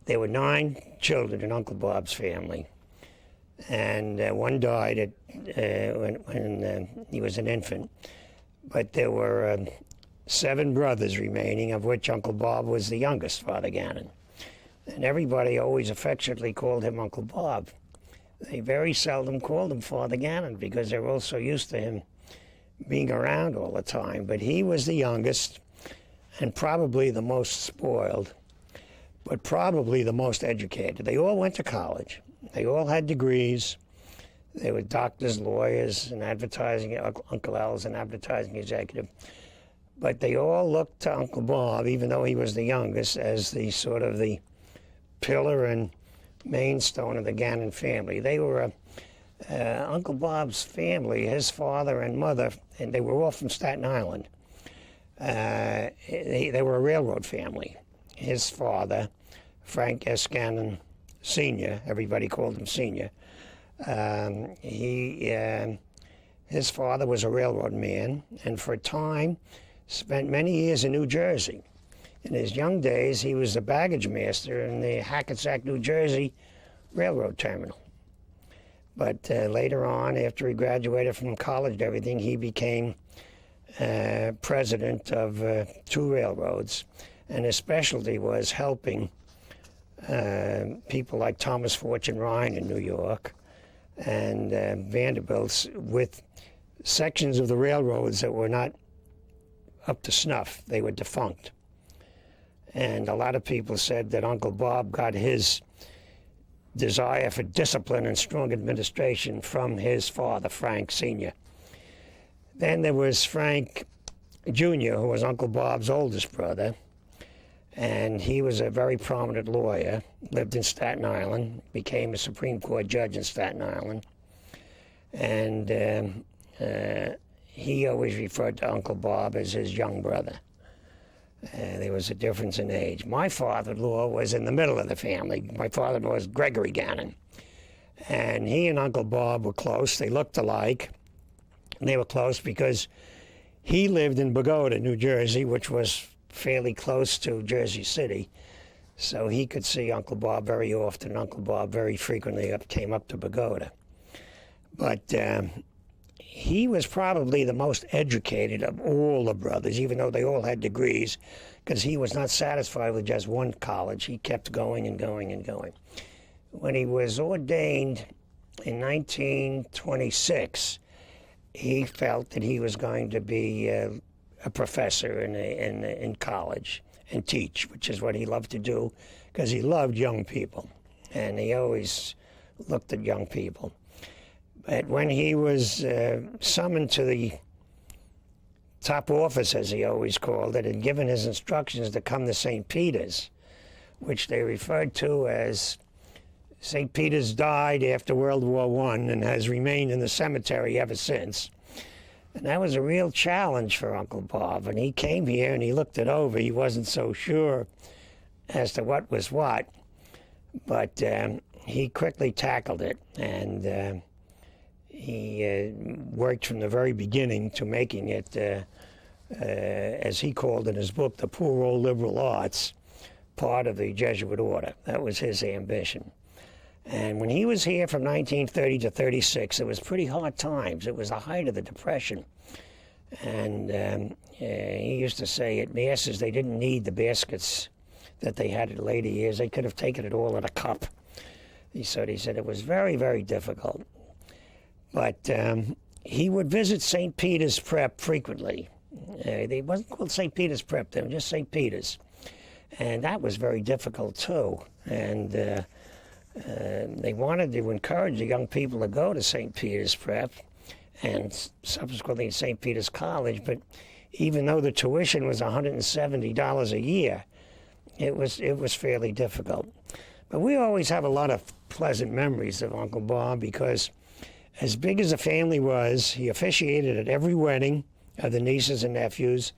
there were 9 children in Uncle Bob's family, and one died when he was an infant. But there were 7 brothers remaining, of which Uncle Bob was the youngest, Father Gannon. And everybody always affectionately called him Uncle Bob. They very seldom called him Father Gannon because they were all so used to him being around all the time. But he was the youngest and probably the most spoiled, but probably the most educated. They all went to college. They all had degrees. They were doctors, lawyers, and advertising. Uncle Al was an advertising executive. But they all looked to Uncle Bob, even though he was the youngest, as the sort of the pillar and mainstone of the Gannon family. They were Uncle Bob's family, his father and mother, and they were all from Staten Island. They were a railroad family. His father, Frank S. Gannon Sr., everybody called him Sr., his father was a railroad man, and for a time spent many years in New Jersey. In his young days, he was the baggage master in the Hackensack, New Jersey railroad terminal. But later on, after he graduated from college and everything, he became president of 2 railroads, and his specialty was helping people like Thomas Fortune Ryan in New York and Vanderbilt's with sections of the railroads that were not up to snuff. They were defunct. And a lot of people said that Uncle Bob got his desire for discipline and strong administration from his father, Frank Sr. Then there was Frank Jr., who was Uncle Bob's oldest brother, and he was a very prominent lawyer, lived in Staten Island, became a Supreme Court judge in Staten Island, and he always referred to Uncle Bob as his young brother. There was a difference in age. My father-in-law was in the middle of the family. My father-in-law was Gregory Gannon, and he and Uncle Bob were close. They looked alike, and they were close because he lived in Bogota, New Jersey, which was fairly close to Jersey City, so he could see Uncle Bob very often. Uncle Bob very frequently came up to Bogota. But he was probably the most educated of all the brothers, even though they all had degrees, because he was not satisfied with just one college. He kept going and going and going. When he was ordained in 1926, he felt that he was going to be a professor in college and teach, which is what he loved to do, because he loved young people, and he always looked at young people. But when he was summoned to the top office, as he always called it, and given his instructions to come to St. Peter's, which they referred to as St. Peter's died after World War I and has remained in the cemetery ever since. And that was a real challenge for Uncle Bob. And he came here and he looked it over. He wasn't so sure as to what was what, but he quickly tackled it. And he worked from the very beginning to making it, as he called in his book, the poor old liberal arts, part of the Jesuit order. That was his ambition. And when he was here from 1930 to 36, it was pretty hard times. It was the height of the Depression. And he used to say at Masses they didn't need the baskets that they had in later years. They could have taken it all in a cup. He said it was very, very difficult. But he would visit St. Peter's Prep frequently. They wasn't called St. Peter's Prep, they were just St. Peter's. And that was very difficult, too. And they wanted to encourage the young people to go to St. Peter's Prep and subsequently St. Peter's College, but even though the tuition was $170 a year, it was fairly difficult. But we always have a lot of pleasant memories of Uncle Bob because as big as the family was, he officiated at every wedding of the nieces and nephews,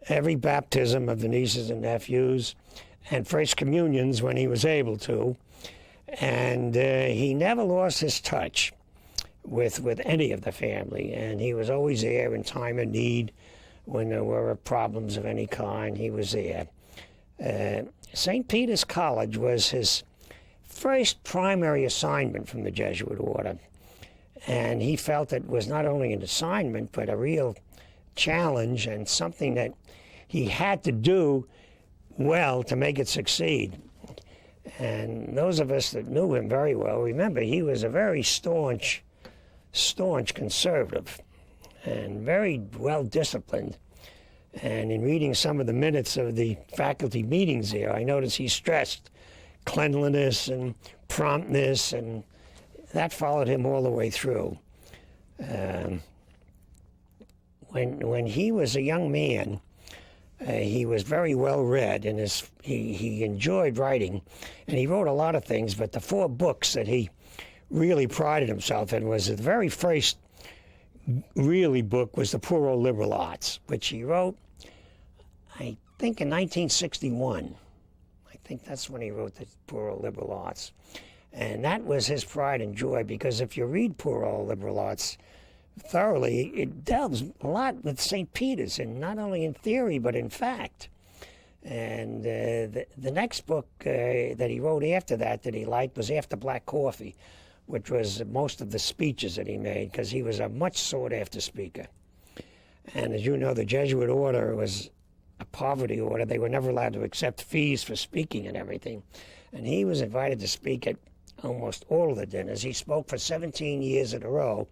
every baptism of the nieces and nephews, and first communions when he was able to. And he never lost his touch with any of the family, and he was always there in time of need. When there were problems of any kind, he was there. St. Peter's College was his first primary assignment from the Jesuit order. And he felt it was not only an assignment, but a real challenge and something that he had to do well to make it succeed. And those of us that knew him very well remember he was a very staunch conservative and very well disciplined. And in reading some of the minutes of the faculty meetings there, I noticed he stressed cleanliness and promptness, and that followed him all the way through. When he was a young man, he was very well read, and he enjoyed writing, and he wrote a lot of things. But the 4 books that he really prided himself in was the very first really book was The Poor Old Liberal Arts, which he wrote, I think, in 1961. I think that's when he wrote The Poor Old Liberal Arts. And that was his pride and joy, because if you read Poor Old Liberal Arts thoroughly, it delves a lot with St. Peter's, and not only in theory, but in fact. And the next book that he wrote after that he liked was After Black Coffee, which was most of the speeches that he made, because he was a much sought-after speaker. And as you know, the Jesuit order was a poverty order. They were never allowed to accept fees for speaking and everything. And he was invited to speak at almost all of the dinners. He spoke for 17 years in a row.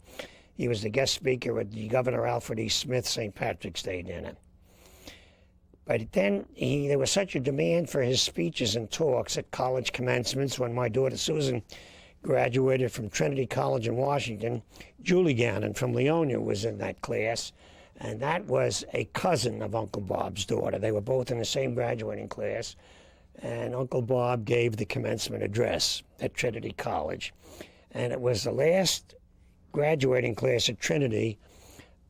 He was the guest speaker at the Governor Alfred E. Smith St. Patrick's Day dinner. But then there was such a demand for his speeches and talks at college commencements. When my daughter Susan graduated from Trinity College in Washington, Julie Gannon from Leonia was in that class, and that was a cousin of Uncle Bob's daughter. They were both in the same graduating class, and Uncle Bob gave the commencement address at Trinity College. And it was the last graduating class at Trinity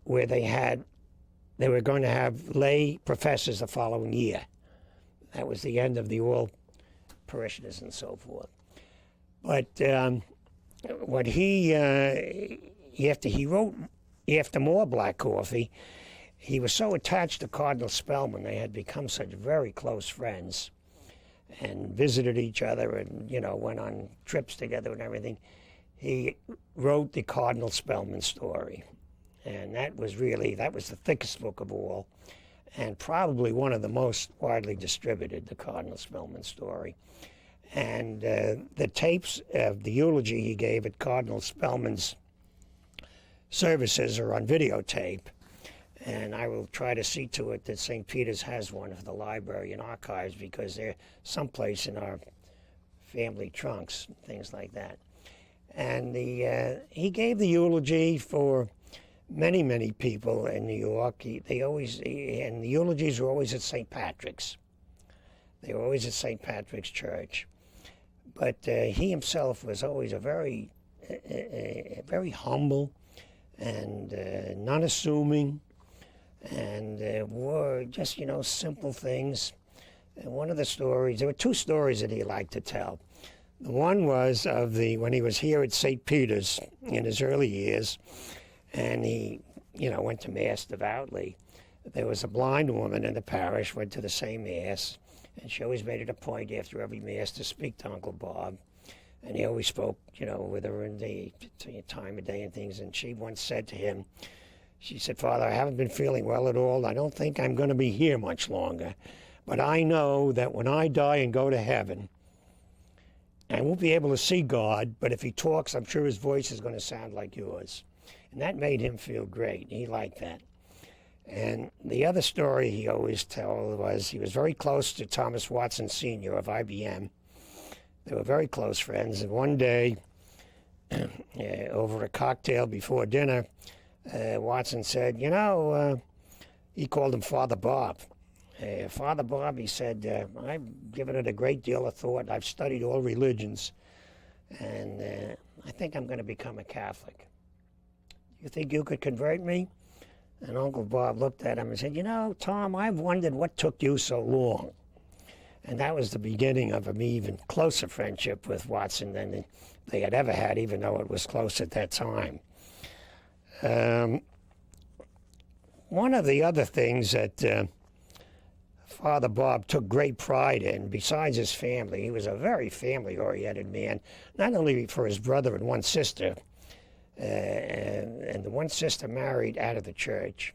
where they were going to have lay professors the following year. That was the end of the all parishioners and so forth. But what after he wrote After More Black Coffee, he was so attached to Cardinal Spellman. They had become such very close friends and visited each other and, went on trips together and everything. He wrote the Cardinal Spellman story. And that was the thickest book of all, and probably one of the most widely distributed, the Cardinal Spellman story. And the tapes of the eulogy he gave at Cardinal Spellman's services are on videotape. And I will try to see to it that St. Peter's has one for the library and archives, because they're someplace in our family trunks, things like that. And he gave the eulogy for many, many people in New York. And the eulogies were always at St. Patrick's. They were always at St. Patrick's Church. But he himself was always a very humble and non-assuming, and were just, simple things. And one of the stories, there were 2 stories that he liked to tell. The one was when he was here at St. Peter's in his early years, and he, went to Mass devoutly. There was a blind woman in the parish, went to the same Mass, and she always made it a point after every Mass to speak to Uncle Bob. And he always spoke, with her in the time of day and things. And she once said to him, she said, "Father, I haven't been feeling well at all. I don't think I'm going to be here much longer. But I know that when I die and go to heaven, I won't be able to see God, but if he talks, I'm sure his voice is going to sound like yours." And that made him feel great. He liked that. And the other story he always told was he was very close to Thomas Watson Sr. of IBM. They were very close friends. And one day, over a cocktail before dinner, Watson said, he called him Father Bob. Father Bob, he said, "I've given it a great deal of thought. I've studied all religions, and I think I'm going to become a Catholic. You think you could convert me?" And Uncle Bob looked at him and said, "Tom, I've wondered what took you so long." And that was the beginning of an even closer friendship with Watson than they had ever had, even though it was close at that time. One of the other things that Father Bob took great pride in, besides his family, he was a very family-oriented man, not only for his brother and one sister, and the one sister married out of the church,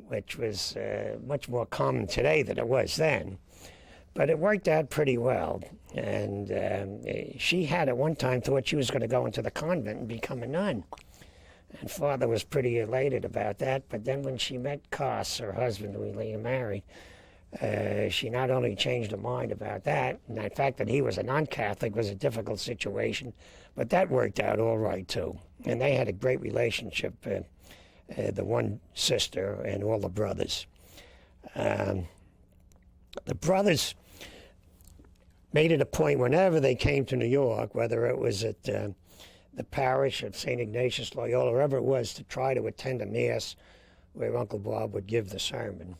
which was much more common today than it was then. But it worked out pretty well. And she had at one time thought she was going to go into the convent and become a nun. And Father was pretty elated about that. But then when she met Kraus, her husband, who he later married, she not only changed her mind about that, and the fact that he was a non-Catholic was a difficult situation, but that worked out all right too. And they had a great relationship, the one sister and all the brothers. The brothers made it a point whenever they came to New York, whether it was at the parish of St. Ignatius Loyola, or wherever it was, to try to attend a mass where Uncle Bob would give the sermon.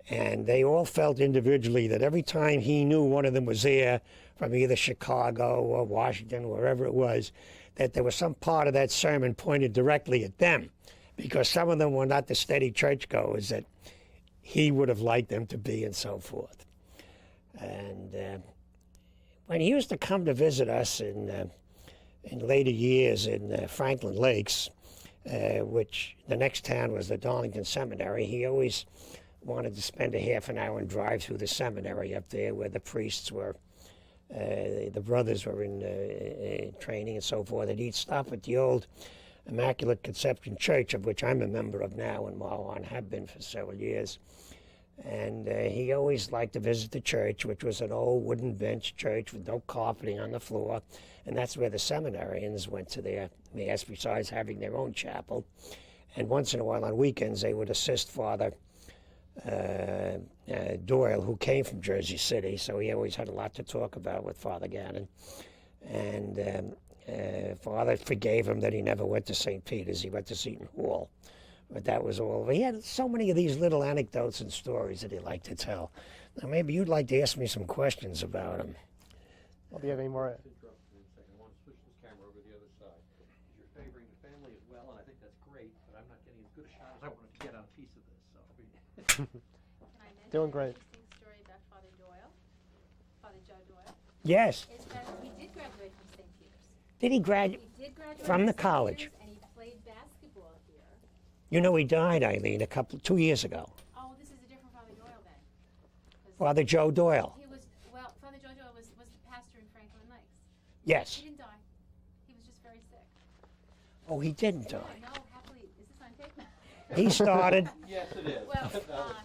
And they all felt individually that every time he knew one of them was there from either Chicago or Washington, wherever it was, that there was some part of that sermon pointed directly at them, because some of them were not the steady churchgoers that he would have liked them to be, and so forth. And when he used to come to visit us in later years in Franklin Lakes, which the next town was the Darlington Seminary, he always wanted to spend a half an hour and drive through the seminary up there where the priests were, the brothers were in training and so forth, and he'd stop at the old Immaculate Conception Church, of which I'm a member of now in Marwan, have been for several years. And he always liked to visit the church, which was an old wooden bench church with no carpeting on the floor, and that's where the seminarians went to their mass, besides having their own chapel. And once in a while on weekends they would assist Father Doyle, who came from Jersey City, so he always had a lot to talk about with Father Gannon. And Father forgave him that he never went to St. Peter's. He went to Seton Hall. But that was all. He had so many of these little anecdotes and stories that he liked to tell. Now, maybe you'd like to ask me some questions about him. Well, do you have any more? Interrupt me a second. I want to switch this camera over to the other side. You're favoring the family as well, and I think that's great, but I'm not getting as good a shot as I wanted to get on a piece of this. So. Can I mention Doing great. an interesting story about Father Doyle, Father Joe Doyle? Yes. Is that he did graduate from St. Peter's. Did he graduate? He did graduate From the St. college. Peter's, and he played basketball here. You know, he died, Eileen, 2 years ago. Oh, this is a different Father Doyle then. 'Cause Father Joe Doyle. he was, well, Father Joe Doyle was the pastor in Franklin Lakes. Yes. He didn't die. He was just very sick. Oh, he didn't die. No, happily, is this on tape? He started. Yes, it is. Well,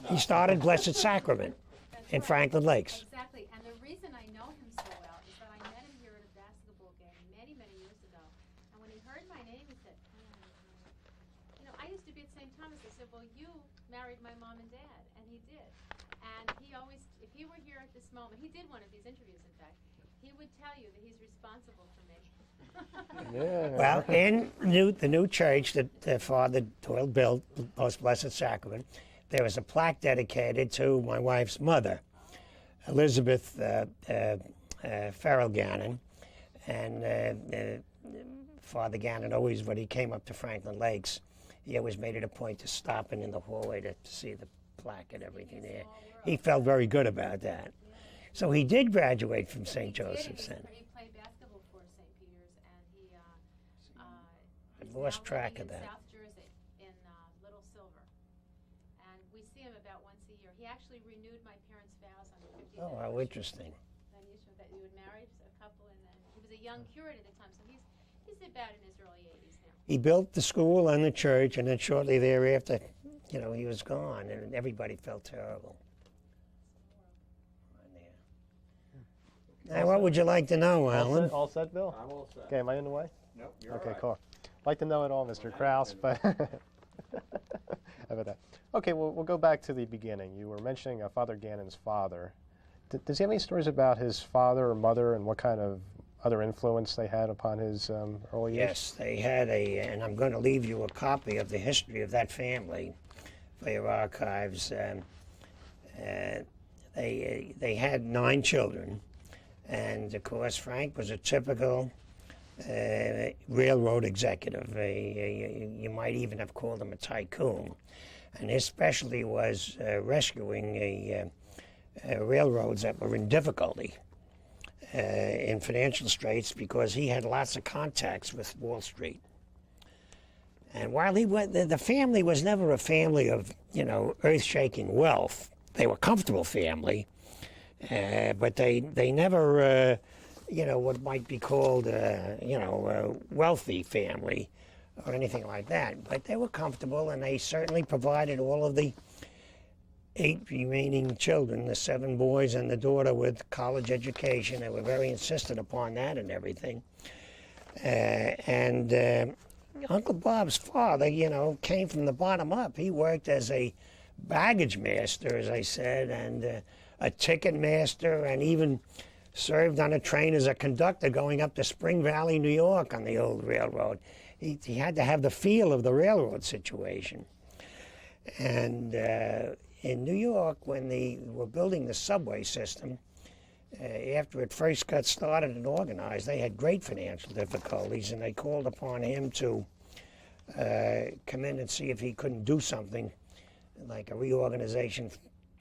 He started Blessed Sacrament that's in right. Franklin Lakes. Exactly, and the reason I know him so well is that I met him here at a basketball game many, many years ago. And when he heard my name, he said, you know, I used to be at St. Thomas. I said, well, you married my mom and dad, and he did. And he always, if he were here at this moment, he did one of these interviews, in fact, he would tell you that he's responsible for me. Yeah. Well, in the new church that Father Doyle built, Most Blessed Sacrament, there was a plaque dedicated to my wife's mother, Elizabeth Farrell Gannon. And Father Gannon always, when he came up to Franklin Lakes, he always made it a point to stop in the hallway to see the plaque and everything there. He felt very good about that. So he did graduate from St. Joseph's then. He played basketball for St. Peter's, and he I've he's lost now track living of that. in South Jersey, in Little Silver, and we see him about once a year. He actually renewed my parents' vows on the 50th Oh, how anniversary. interesting. Then you showed that you would marry a couple, and then he was a young curate at the time, so he's about in his early 80s now. He built the school and the church, and then shortly thereafter, you know, he was gone, and everybody felt terrible. Now, what would you like to know, Alan? All set, Bill? I'm all set. Okay, am I in the way? Nope, you're Okay, all right. cool. I'd like to know it all, Mr. Kraus, but how about that? Okay, well, we'll go back to the beginning. You were mentioning Father Gannon's father. Does he have any stories about his father or mother and what kind of other influence they had upon his early years? Yes, they had and I'm going to leave you a copy of the history of that family for your archives. They had 9 children, and of course Frank was a typical railroad executive. You might even have called him a tycoon, and his specialty was rescuing railroads that were in difficulty, in financial straits, because he had lots of contacts with Wall Street. And while he went, the family was never a family of, earth-shaking wealth. They were a comfortable family, but they never, what might be called, a wealthy family or anything like that. But they were comfortable, and they certainly provided all of the 8 remaining children, the 7 boys and the daughter, with college education. They were very insistent upon that and everything. Uncle Bob's father, came from the bottom up. He worked as a baggage master, as I said, and a ticket master, and even served on a train as a conductor going up to Spring Valley, New York on the old railroad. He had to have the feel of the railroad situation. And in New York, when they were building the subway system, after it first got started and organized, they had great financial difficulties, and they called upon him to come in and see if he couldn't do something like a reorganization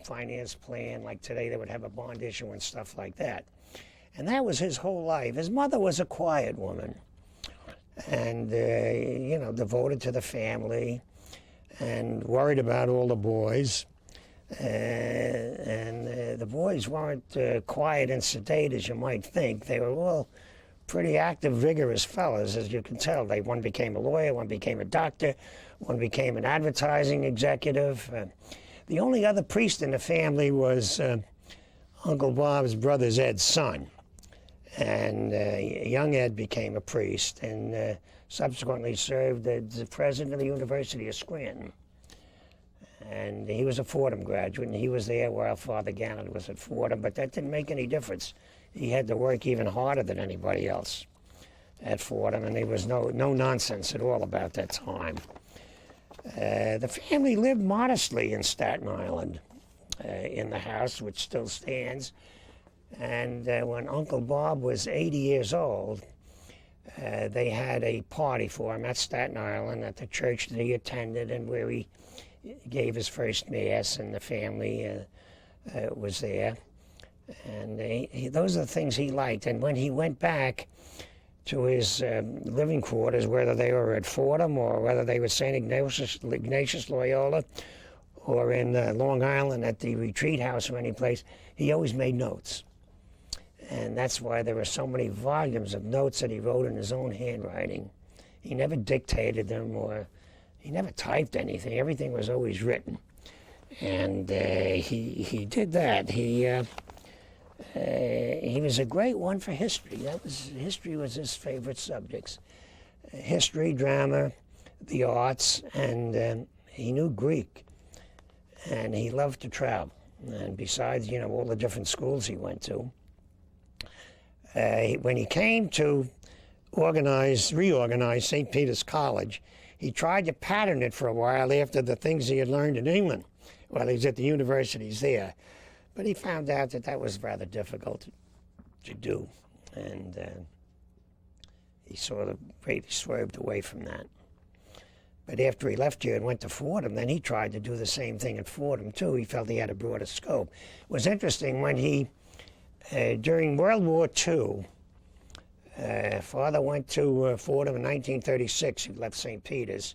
finance plan. Like today, they would have a bond issue and stuff like that. And that was his whole life. His mother was a quiet woman and, devoted to the family and worried about all the boys. The boys weren't quiet and sedate as you might think. They were all pretty active, vigorous fellas, as you can tell. One became a lawyer, one became a doctor, one became an advertising executive. The only other priest in the family was Uncle Bob's brother's Ed's son. And young Ed became a priest and subsequently served as the president of the University of Scranton. And he was a Fordham graduate, and he was there while Father Gannon was at Fordham, but that didn't make any difference. He had to work even harder than anybody else at Fordham, and there was no nonsense at all about that time. The family lived modestly in Staten Island, in the house, which still stands. And when Uncle Bob was 80 years old, they had a party for him at Staten Island at the church that he attended and where he gave his first Mass, and the family was there. And those are the things he liked. And when he went back to his living quarters, whether they were at Fordham or whether they were St. Ignatius Loyola or in Long Island at the retreat house or any place, he always made notes. And that's why there are so many volumes of notes that he wrote in his own handwriting. He never dictated them, or he never typed anything. Everything was always written. And he did that. He was a great one for history. History was his favorite subjects. History, drama, the arts, and he knew Greek. And he loved to travel. And besides, all the different schools he went to, when he came to reorganize St. Peter's College, he tried to pattern it for a while after the things he had learned in England while he was at the universities there. But he found out that was rather difficult to do, and he sort of really swerved away from that. But after he left here and went to Fordham, then he tried to do the same thing at Fordham, too. He felt he had a broader scope. It was interesting when he, during World War II, Father went to Fordham in 1936. He left St. Peter's.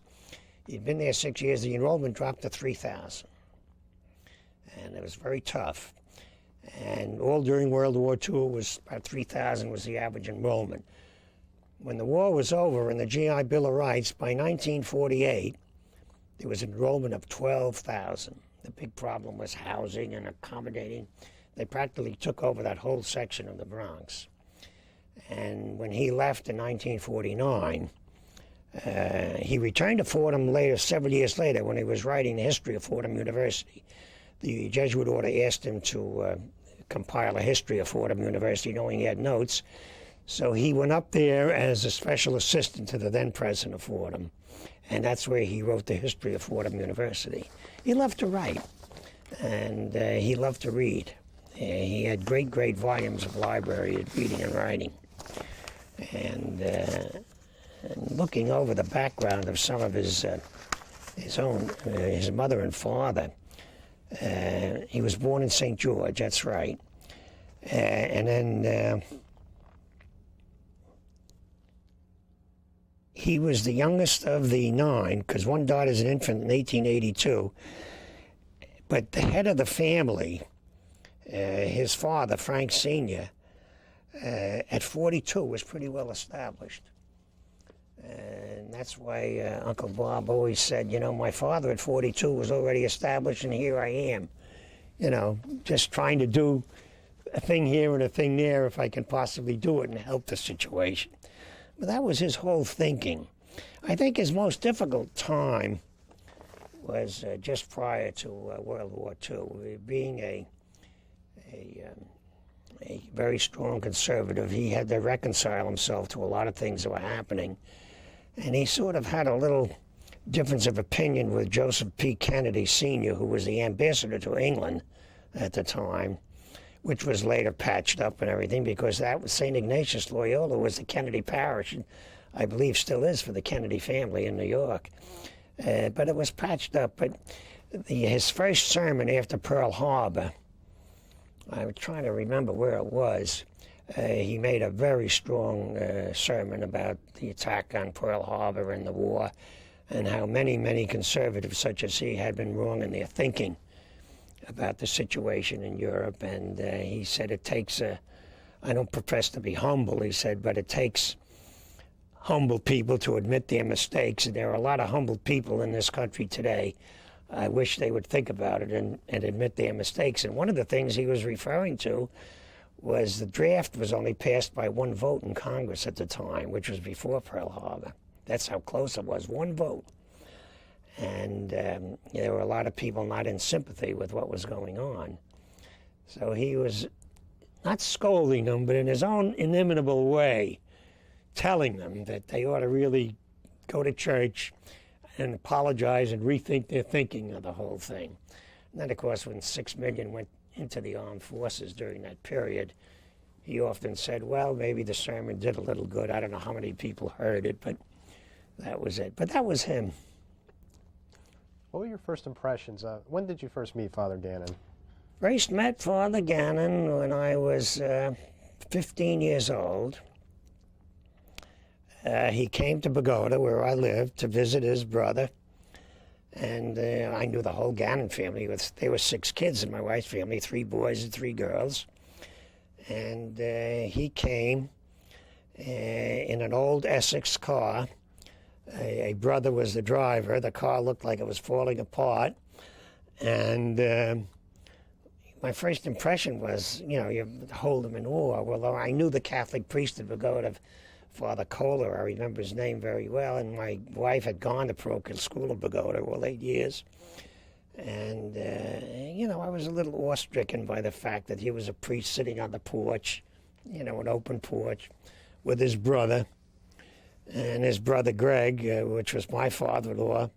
He'd been there 6 years. The enrollment dropped to 3,000. And it was very tough. And all during World War II, it was about 3,000 was the average enrollment. When the war was over and the GI Bill of Rights, by 1948, there was enrollment of 12,000. The big problem was housing and accommodating. They practically took over that whole section of the Bronx. And when he left in 1949, he returned to Fordham later, several years later, when he was writing the history of Fordham University. The Jesuit order asked him to compile a history of Fordham University, knowing he had notes. So he went up there as a special assistant to the then president of Fordham, and that's where he wrote the history of Fordham University. He loved to write, and he loved to read. He had great volumes of library reading and writing. And looking over the background of some of his mother and father, He was born in St. George, that's right. And then he was the youngest of the 9, because one died as an infant in 1882. But the head of the family, his father, Frank Sr., at 42 was pretty well established. And that's why Uncle Bob always said, you know, my father at 42 was already established, and here I am. You know, just trying to do a thing here and a thing there if I can possibly do it and help the situation. But that was his whole thinking. I think his most difficult time was just prior to World War II. Being a very strong conservative, he had to reconcile himself to a lot of things that were happening. And he sort of had a little difference of opinion with Joseph P. Kennedy Sr., who was the ambassador to England at the time, which was later patched up and everything, because that was St. Ignatius Loyola was the Kennedy parish, and I believe still is for the Kennedy family in New York. But it was patched up. But his first sermon after Pearl Harbor, I was trying to remember where it was. He made a very strong sermon about the attack on Pearl Harbor and the war, and how many, many conservatives such as he had been wrong in their thinking about the situation in Europe. And he said it takes I don't profess to be humble, he said, but it takes humble people to admit their mistakes. And there are a lot of humble people in this country today. I wish they would think about it and admit their mistakes. And one of the things he was referring to was the draft was only passed by one vote in Congress at the time, which was before Pearl Harbor. That's how close it was, one vote. And there were a lot of people not in sympathy with what was going on. So he was not scolding them, but in his own inimitable way, telling them that they ought to really go to church and apologize and rethink their thinking of the whole thing. And then, of course, when 6 million went into the armed forces during that period, he often said, well, maybe the sermon did a little good. I don't know how many people heard it, but that was it. But that was him. What were your first impressions? When did you first meet Father Gannon? First met Father Gannon when I was 15 years old. He came to Pagoda, where I lived, to visit his brother. And I knew the whole Gannon family. There were 6 kids in my wife's family, 3 boys and 3 girls. And he came in an old Essex car. A brother was the driver. The car looked like it was falling apart. And my first impression was, you know, you hold him in awe. Well, I knew the Catholic priest at Pagoda, Father Kohler. I remember his name very well. And my wife had gone to parochial school in Pagoda, well, 8 years. And, you know, I was a little awestricken by the fact that he was a priest sitting on the porch, you know, an open porch, with his brother. And his brother Greg, which was my father-in-law,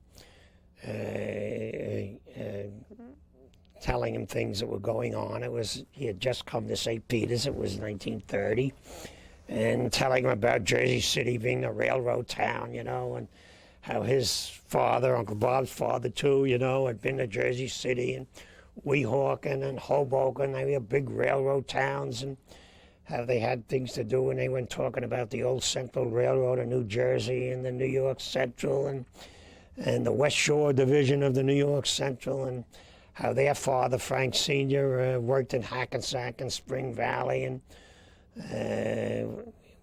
telling him things that were going on. He had just come to St. Peter's, it was 1930, and telling him about Jersey City being a railroad town, you know, and how his father, Uncle Bob's father too, you know, had been to Jersey City and Weehawken and Hoboken. They were big railroad towns, and how they had things to do, and they went talking about the old Central Railroad of New Jersey and the New York Central and the West Shore division of the New York Central, and how their father, Frank Sr., worked in Hackensack and Spring Valley and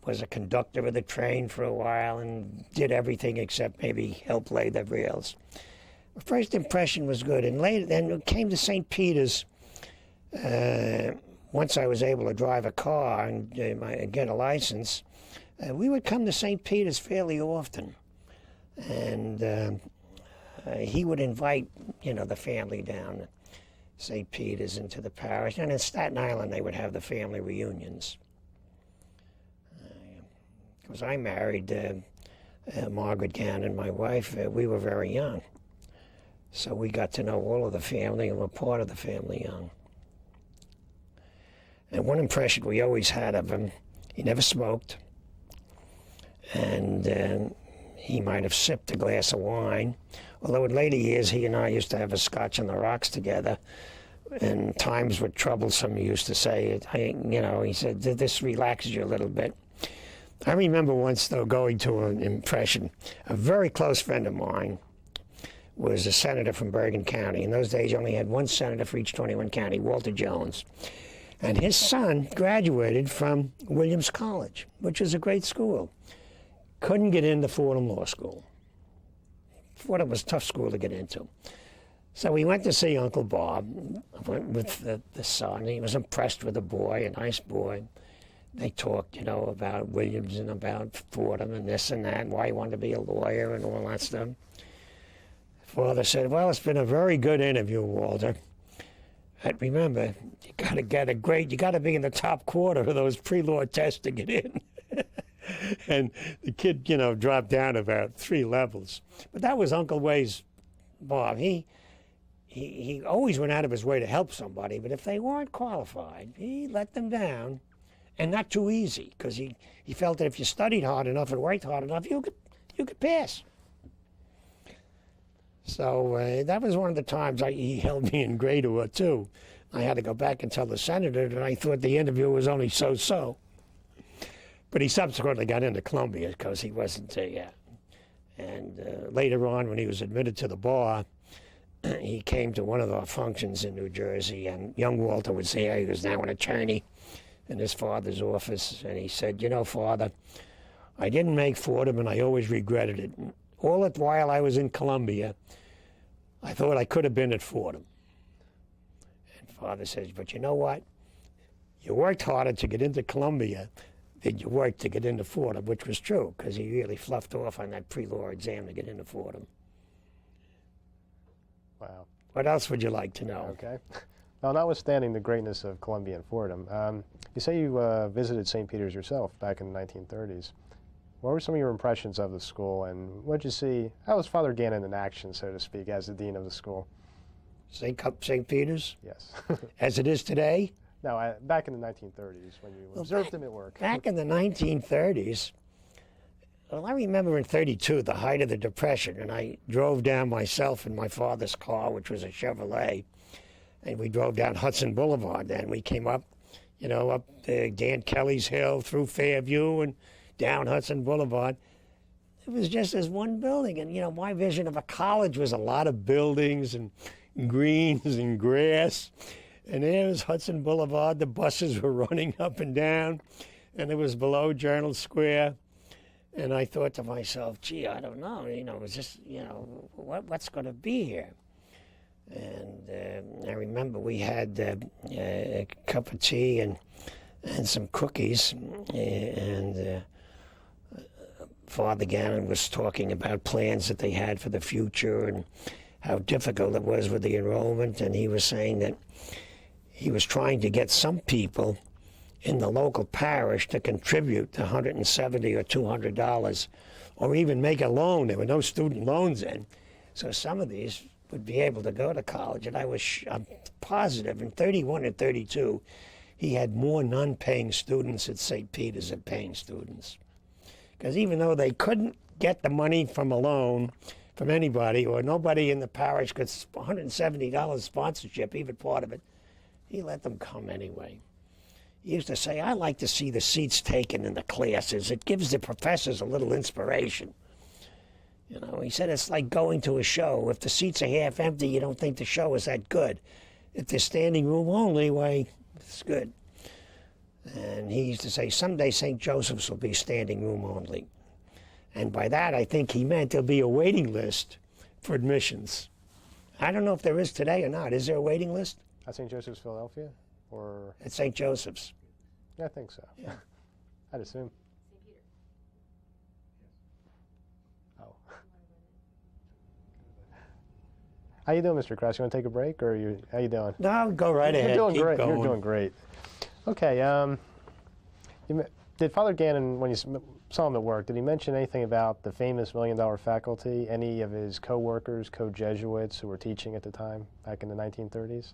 was a conductor of the train for a while and did everything except maybe help lay the rails. The first impression was good, and later, then it came to St. Peter's. Once I was able to drive a car and get a license, we would come to St. Peter's fairly often. And he would invite, you know, the family down to St. Peter's into the parish. And in Staten Island, they would have the family reunions. Because I married Margaret Gannon, my wife, we were very young. So we got to know all of the family and were part of the family young. And one impression we always had of him, he never smoked, and he might have sipped a glass of wine, Although in later years, he and I used to have a scotch on the rocks together, and times were troublesome, he used to say. He said, this relaxes you a little bit. I remember once, though, going to an impression. A very close friend of mine was a senator from Bergen County. In those days, you only had one senator for each 21 county, Walter Jones. And his son graduated from Williams College, which is a great school. Couldn't get into Fordham Law School. Fordham was a tough school to get into. So we went to see Uncle Bob, went with the son. He was impressed with the boy, a nice boy. They talked, about Williams and about Fordham and this and that, and why he wanted to be a lawyer and all that stuff. Father said, well, it's been a very good interview, Walter. But remember, you got to get a grade. You got to be in the top quarter of those pre-law tests to get in. And the kid, dropped down about 3 levels. But that was Uncle Way's Bob. He always went out of his way to help somebody, but if they weren't qualified, he let them down. And not too easy, because he felt that if you studied hard enough and worked hard enough, you could pass. So that was one of the times he held me in great awe, too. I had to go back and tell the senator that I thought the interview was only so-so. But he subsequently got into Columbia because he wasn't yet. And later on, when he was admitted to the bar, he came to one of our functions in New Jersey, and young Walter was there. He was now an attorney in his father's office, and he said, Father, I didn't make Fordham, and I always regretted it. All the while I was in Columbia, I thought I could have been at Fordham. And Father says, but you know what? You worked harder to get into Columbia than you worked to get into Fordham, which was true, because he really fluffed off on that pre-law exam to get into Fordham. Wow. What else would you like to know? Okay. Now, notwithstanding the greatness of Columbia and Fordham, you say you visited St. Peter's yourself back in the 1930s. What were some of your impressions of the school, and what did you see? How was Father Gannon in action, so to speak, as the dean of the school? St. Peter's? Yes. As it is today? No, back in the 1930s when you observed him at work. Back in the 1930s, well, I remember in 32, the height of the Depression, and I drove down myself in my father's car, which was a Chevrolet, and we drove down Hudson Boulevard. And we came up, up Dan Kelly's Hill, through Fairview, and down Hudson Boulevard. It was just as one building. And, my vision of a college was a lot of buildings and greens and grass. And there was Hudson Boulevard. The buses were running up and down. And it was below Journal Square. And I thought to myself, gee, I don't know, is this, what's going to be here? And I remember we had a cup of tea and some cookies, and Father Gannon was talking about plans that they had for the future and how difficult it was with the enrollment, and he was saying that he was trying to get some people in the local parish to contribute $170 or $200, or even make a loan. There were no student loans then, so some of these would be able to go to college. And I'm positive in 31 and 32, he had more non-paying students at St. Peter's than paying students. Because even though they couldn't get the money from a loan from anybody, or nobody in the parish could $170 sponsorship, even part of it, he let them come anyway. He used to say, I like to see the seats taken in the classes. It gives the professors a little inspiration. He said it's like going to a show. If the seats are half empty, you don't think the show is that good. If they're standing room only, why, it's good. And he used to say, someday St. Joseph's will be standing room only. And by that, I think he meant there'll be a waiting list for admissions. I don't know if there is today or not. Is there a waiting list? At St. Joseph's, Philadelphia? Or at St. Joseph's? Yeah, I think so. Yeah. I'd assume. St. Peter. Oh. How you doing, Mr. Kraus? You want to take a break, or how you doing? No, go right ahead. You're doing Keep great. going. You're doing great. Okay. Did Father Gannon, when you saw him at work, did he mention anything about the famous $1 Million faculty? Any of his co-workers, co-Jesuits who were teaching at the time, back in the 1930s?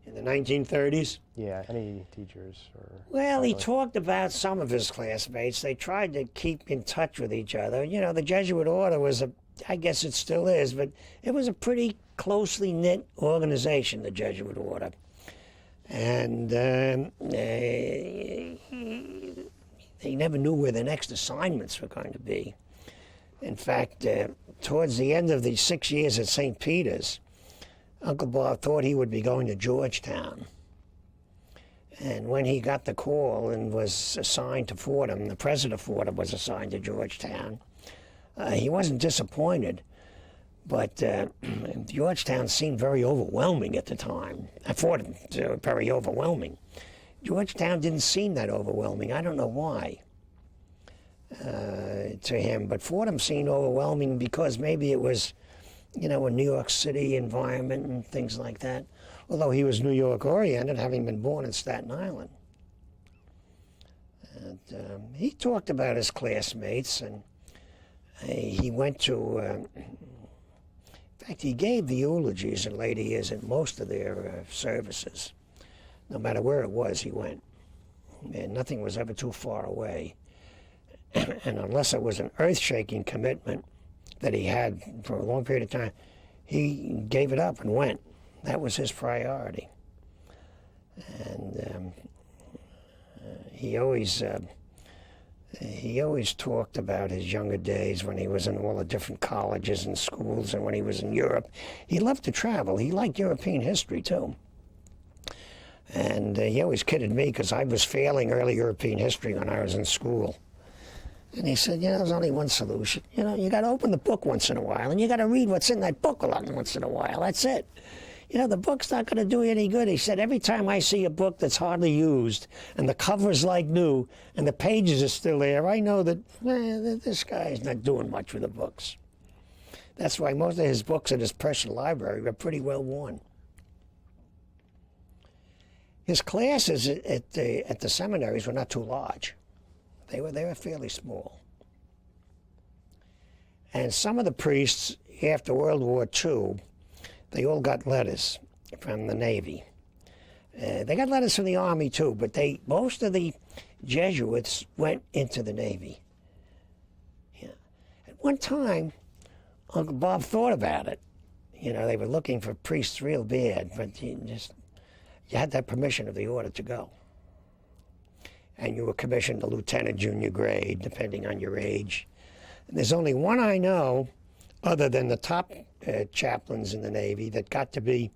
In the 1930s? Yeah, any teachers or... Well, he talked about some of his classmates. They tried to keep in touch with each other. The Jesuit order was I guess it still is, but it was a pretty closely knit organization, the Jesuit order. And they never knew where the next assignments were going to be. In fact, towards the end of the 6 years at St. Peter's, Uncle Bob thought he would be going to Georgetown. And when he got the call and was assigned to Fordham, the president of Fordham was assigned to Georgetown, he wasn't disappointed. But Georgetown seemed very overwhelming at the time. Fordham, very overwhelming. Georgetown didn't seem that overwhelming. I don't know why to him, but Fordham seemed overwhelming because maybe it was, a New York City environment and things like that. Although he was New York oriented, having been born in Staten Island. And he talked about his classmates, and he went to, in fact, he gave the eulogies in later years at most of their services. No matter where it was, he went. And nothing was ever too far away. And unless it was an earth-shaking commitment that he had for a long period of time, he gave it up and went. That was his priority. And he always talked about his younger days when he was in all the different colleges and schools and when he was in Europe. He loved to travel. He liked European history, too. And he always kidded me because I was failing early European history when I was in school. And he said, there's only one solution. You got to open the book once in a while, and you got to read what's in that book once in a while. That's it. The book's not going to do you any good. He said, every time I see a book that's hardly used, and the cover's like new, and the pages are still there, I know that this guy's not doing much with the books. That's why most of his books in his personal library were pretty well worn. His classes at the seminaries were not too large. They were fairly small. And some of the priests, after World War II, they all got letters from the Navy. They got letters from the Army, too, but most of the Jesuits went into the Navy. Yeah. At one time, Uncle Bob thought about it. They were looking for priests real bad, but you had that permission of the order to go. And you were commissioned to lieutenant, junior grade, depending on your age. And there's only one I know, other than the top chaplains in the Navy, that got to be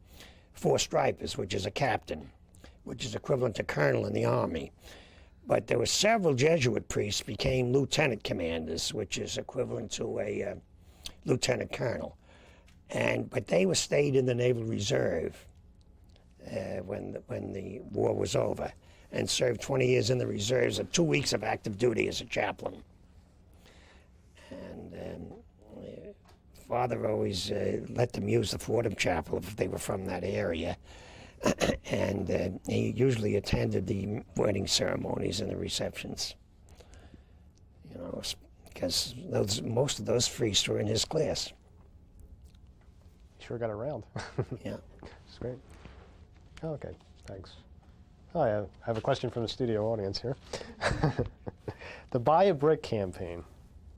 4 stripers, which is a captain, which is equivalent to colonel in the Army. But there were several Jesuit priests became lieutenant commanders, which is equivalent to a lieutenant colonel. But they were stayed in the Naval Reserve when the war was over, and served 20 years in the reserves and 2 weeks of active duty as a chaplain. And Father always let them use the Fordham Chapel if they were from that area. And he usually attended the wedding ceremonies and the receptions. Because most of those priests were in his class. Sure got around. Yeah. That's great. Oh, okay, thanks. Oh, yeah, I have a question from the studio audience here. The Buy a Brick campaign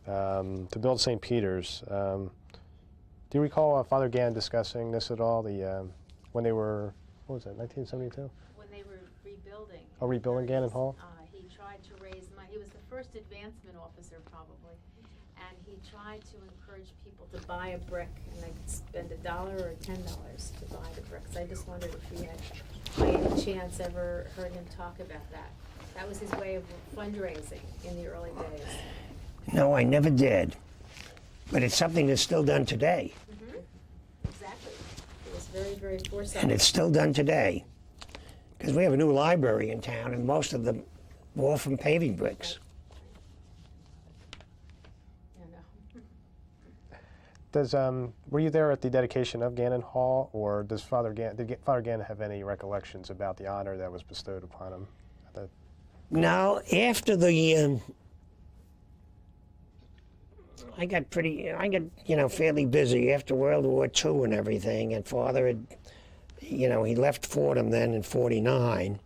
to build St. Peter's. Do you recall Father Gannon discussing this at all? When they were, what was that, 1972? When they were rebuilding. Oh, rebuilding Gannon Hall? He tried to raise money. He was the first advancement officer, probably. And he tried to encourage people to buy a brick, and they could spend $1 or $10 to buy the bricks. I just wondered if you had, by any chance, ever heard him talk about that. That was his way of fundraising in the early days. No, I never did. But it's something that's still done today. Mm-hmm. Exactly. It was very, very foresight. And it's still done today. Because we have a new library in town, and most of them were from paving bricks. Were you there at the dedication of Gannon Hall, or did Father Gannon have any recollections about the honor that was bestowed upon him? Now, after the, I got fairly busy after World War II and everything, and Father had, he left Fordham then in '49.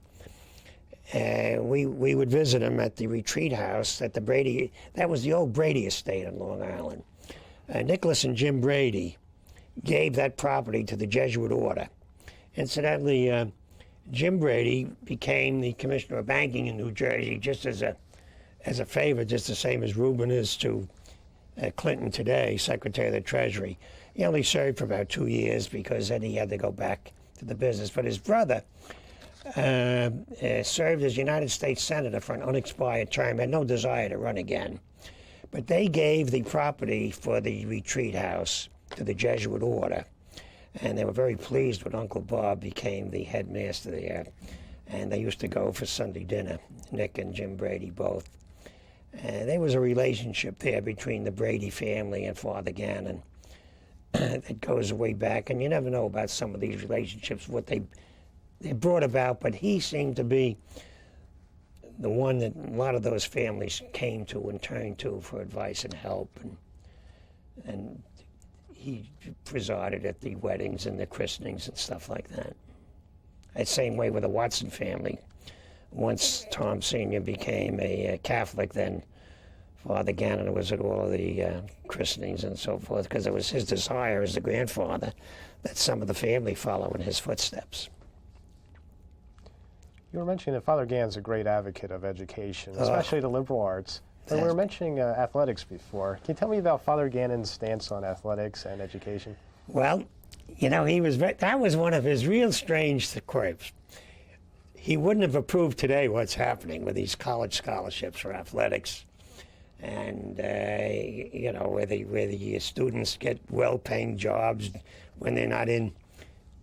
We would visit him at the retreat house at the Brady, that was the old Brady estate on Long Island. Nicholas and Jim Brady gave that property to the Jesuit order. Incidentally, Jim Brady became the commissioner of banking in New Jersey just as a favor, just the same as Reuben is to Clinton today, Secretary of the Treasury. He only served for about 2 years because then he had to go back to the business. But his brother served as United States Senator for an unexpired term, had no desire to run again. But they gave the property for the retreat house to the Jesuit order, and they were very pleased when Uncle Bob became the headmaster there. And they used to go for Sunday dinner, Nick and Jim Brady both. There was a relationship there between the Brady family and Father Gannon that goes way back, and you never know about some of these relationships, what they brought about, but he seemed to be the one that a lot of those families came to and turned to for advice and help, and he presided at the weddings and the christenings and stuff like that. The same way with the Watson family. Once Tom Sr. became a Catholic, then Father Gannon was at all of the christenings and so forth, because it was his desire as the grandfather that some of the family follow in his footsteps. You were mentioning that Father Gannon's a great advocate of education, especially the liberal arts. And we were mentioning athletics before. Can you tell me about Father Gannon's stance on athletics and education? Well, you know, that was one of his real strange quirks. He wouldn't have approved today what's happening with these college scholarships for athletics, and you know, where the students get well-paying jobs when they're not in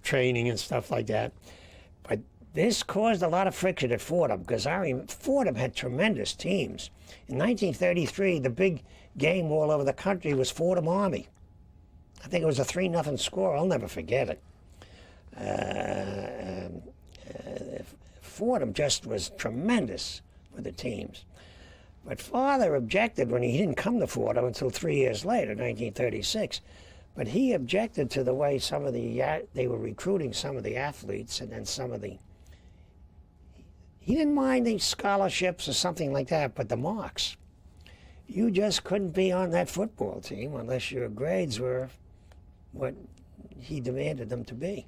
training and stuff like that. But this caused a lot of friction at Fordham, because Fordham had tremendous teams. In 1933, the big game all over the country was Fordham Army. I think it was a 3-0 score. I'll never forget it. Fordham just was tremendous with the teams. But Father objected when he didn't come to Fordham until 3 years later, 1936. But he objected to the way they were recruiting some of the athletes, and then he didn't mind the scholarships or something like that, but the marks. You just couldn't be on that football team unless your grades were what he demanded them to be,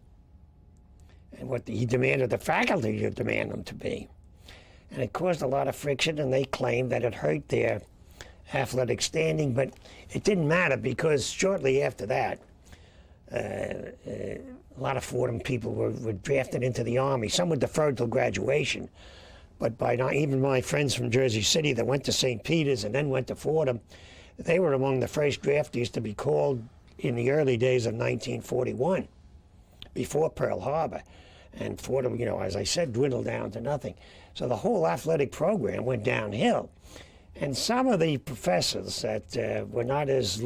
and what he demanded the faculty to demand them to be. And it caused a lot of friction, and they claimed that it hurt their athletic standing, but it didn't matter, because shortly after that, a lot of Fordham people were drafted into the Army. Some were deferred till graduation, but by now, even my friends from Jersey City that went to St. Peter's and then went to Fordham, they were among the first draftees to be called in the early days of 1941, before Pearl Harbor. And Fordham, you know, as I said, dwindled down to nothing. So the whole athletic program went downhill. And some of the professors that were not as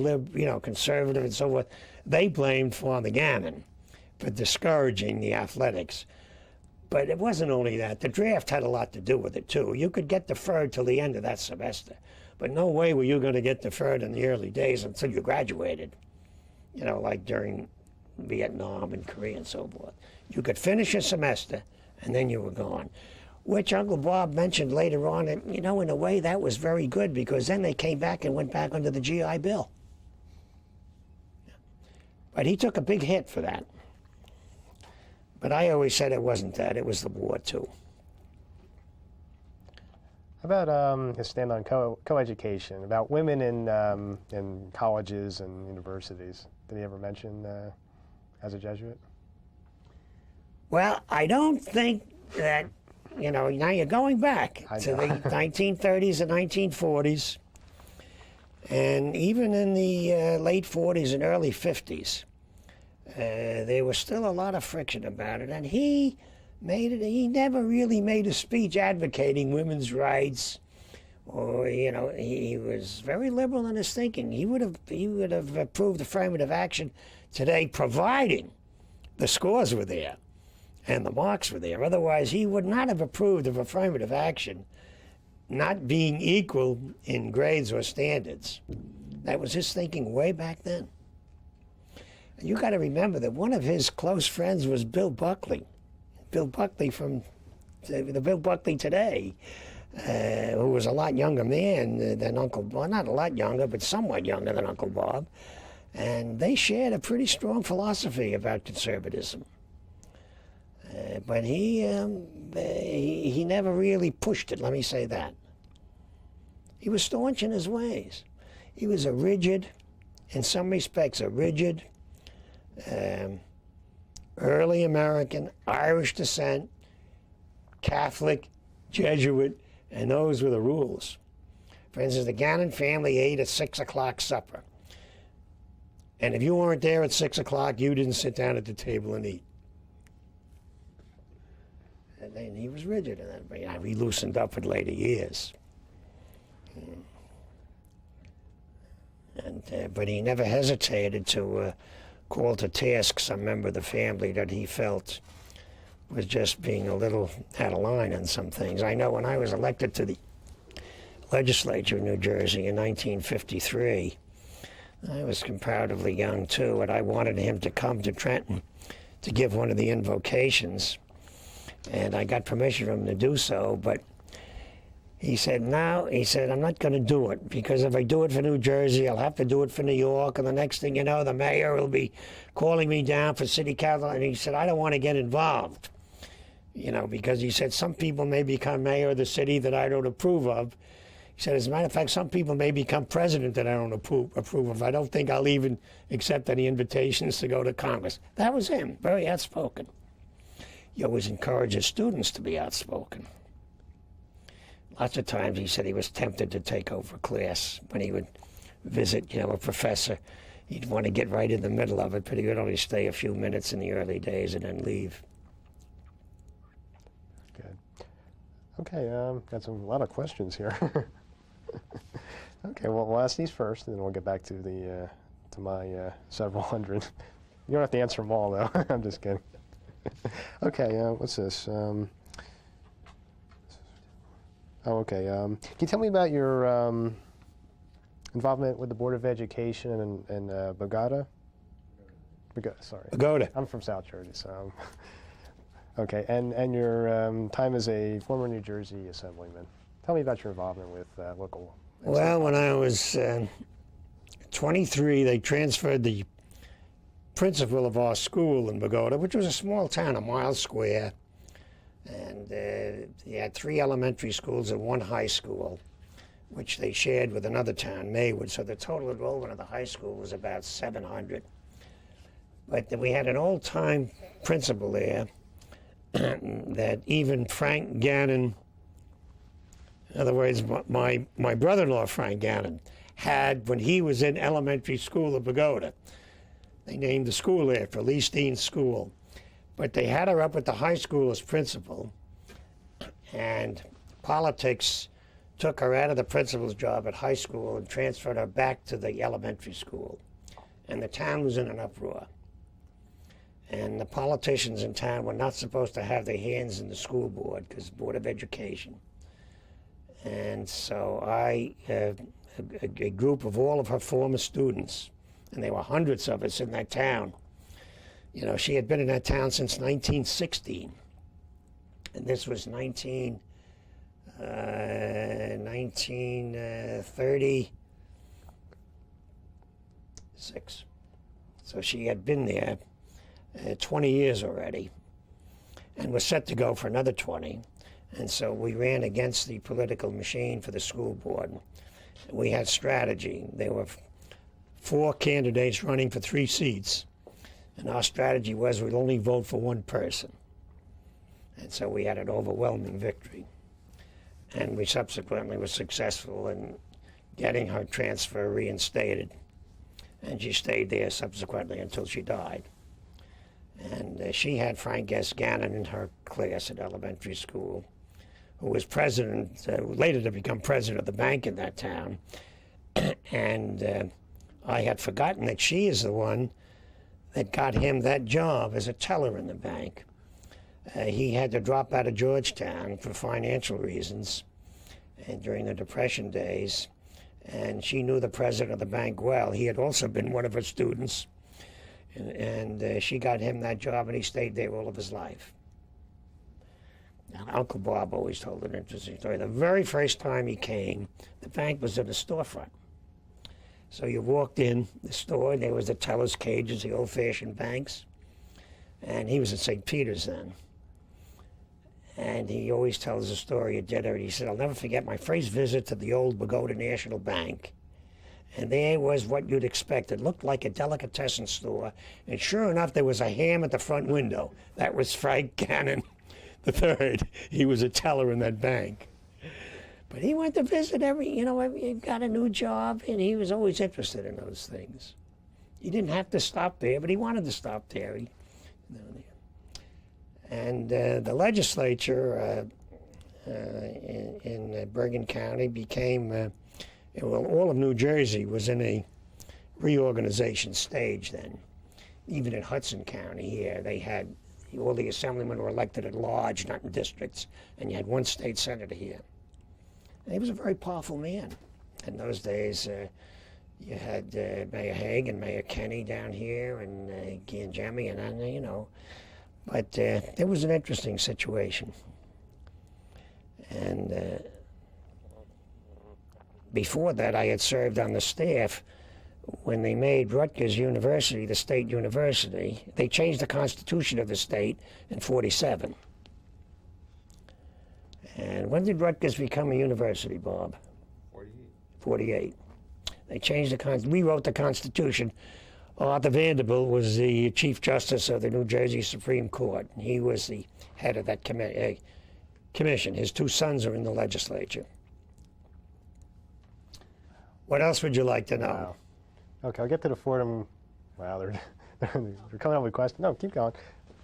conservative and so forth, they blamed Father Gannon for discouraging the athletics. But it wasn't only that. The draft had a lot to do with it, too. You could get deferred till the end of that semester, but no way were you going to get deferred in the early days until you graduated, you know, like during Vietnam and Korea and so forth. You could finish a semester, and then you were gone, which Uncle Bob mentioned later on. And, you know, in a way, that was very good, because then they came back and went back under the GI Bill. But he took a big hit for that. But I always said it wasn't that. It was the war, too. How about his stand on co-education, about women in colleges and universities? Did he ever mention as a Jesuit? Well, I don't think that, you know, now you're going back to the 1930s and 1940s, and even in the late 40s and early 50s, there was still a lot of friction about it, and he never really made a speech advocating women's rights, or, you know, he was very liberal in his thinking. He would have approved affirmative action today, providing the scores were there and the marks were there. Otherwise, he would not have approved of affirmative action not being equal in grades or standards. That was his thinking way back then. You got to remember that one of his close friends was Bill Buckley. Bill Buckley from the Bill Buckley today, who was a lot younger man than Uncle Bob. Not a lot younger, but somewhat younger than Uncle Bob. And they shared a pretty strong philosophy about conservatism. But he never really pushed it, let me say that. He was staunch in his ways. He was a rigid, in some respects, a rigid, early American, Irish descent, Catholic, Jesuit, and those were the rules. For instance, the Gannon family ate at 6 o'clock supper. And if you weren't there at 6 o'clock, you didn't sit down at the table and eat. And he was rigid in that, but he loosened up in later years. But he never hesitated to call to task some member of the family that he felt was just being a little out of line on some things. I know when I was elected to the legislature in New Jersey in 1953, I was comparatively young too, and I wanted him to come to Trenton to give one of the invocations. And I got permission from him to do so, but he said, no, he said, I'm not going to do it, because if I do it for New Jersey, I'll have to do it for New York, and the next thing you know, the mayor will be calling me down for city council, and he said, I don't want to get involved, because he said, some people may become mayor of the city that I don't approve of. He said, as a matter of fact, some people may become president that I don't approve of. I don't think I'll even accept any invitations to go to Congress. That was him, very outspoken. He always encouraged his students to be outspoken. Lots of times he said he was tempted to take over a class when he would visit, a professor. He'd want to get right in the middle of it, but he would only stay a few minutes in the early days and then leave. Good. Okay, got a lot of questions here. Okay, well, we'll ask these first, and then we'll get back to my several hundred. You don't have to answer them all, though. I'm just kidding. Okay, what's this? Okay. Can you tell me about your involvement with the Board of Education in Bogota? Sorry. Bogota. I'm from South Jersey, so. Okay, and your time as a former New Jersey Assemblyman. Tell me about your involvement with local. Well, when I was 23, they transferred the principal of our school in Bogota, which was a small town, a mile square, and they had 3 elementary schools and 1 high school, which they shared with another town, Maywood. So the total enrollment of the high school was about 700. But we had an old-time principal there that even Frank Gannon, in other words, my brother-in-law, Frank Gannon, had when he was in elementary school at Bogota. They named the school after Lee Steen School. But they had her up at the high school as principal, and politics took her out of the principal's job at high school and transferred her back to the elementary school. And the town was in an uproar. And the politicians in town were not supposed to have their hands in the school board, because Board of Education. And so a group of all of her former students, and there were hundreds of us in that town. She had been in that town since 1916, and this was 1936. So she had been there 20 years already, and was set to go for another 20. And so we ran against the political machine for the school board. We had strategy. There were 4 candidates running for 3 seats. And our strategy was we'd only vote for 1 person. And so we had an overwhelming victory. And we subsequently were successful in getting her transfer reinstated. And she stayed there subsequently until she died. And she had Frank S. Gannon in her class at elementary school, who was president, later to become president of the bank in that town. And I had forgotten that she is the one that got him that job as a teller in the bank. He had to drop out of Georgetown for financial reasons and during the Depression days, and she knew the president of the bank well. He had also been one of her students, and she got him that job, and he stayed there all of his life. Now, Uncle Bob always told an interesting story. The very first time he came, the bank was in a storefront. So you walked in the store, and there was the teller's cages, the old-fashioned banks, and he was at St. Peter's then. And he always tells the story at dinner. He said, I'll never forget my first visit to the old Pagoda National Bank. And there was what you'd expect. It looked like a delicatessen store. And sure enough, there was a ham at the front window. That was Frank Gannon III. He was a teller in that bank. But he went to visit he got a new job, and he was always interested in those things. He didn't have to stop there, but he wanted to stop there. And the legislature in Bergen County became, all of New Jersey was in a reorganization stage then. Even in Hudson County here, they had, all the assemblymen were elected at large, not in districts, and you had one state senator here. And he was a very powerful man. In those days, you had Mayor Haig and Mayor Kenny down here, and Gianjami, and But it was an interesting situation. And before that, I had served on the staff when they made Rutgers University the state university. They changed the constitution of the state in '47. And when did Rutgers become a university, Bob? 48. They changed the constitution. Rewrote the constitution. Arthur Vanderbilt was the Chief Justice of the New Jersey Supreme Court. He was the head of that commission. His two sons are in the legislature. What else would you like to know? Wow. Okay, I'll get to the Fordham. Wow, they're coming up with questions. No, keep going.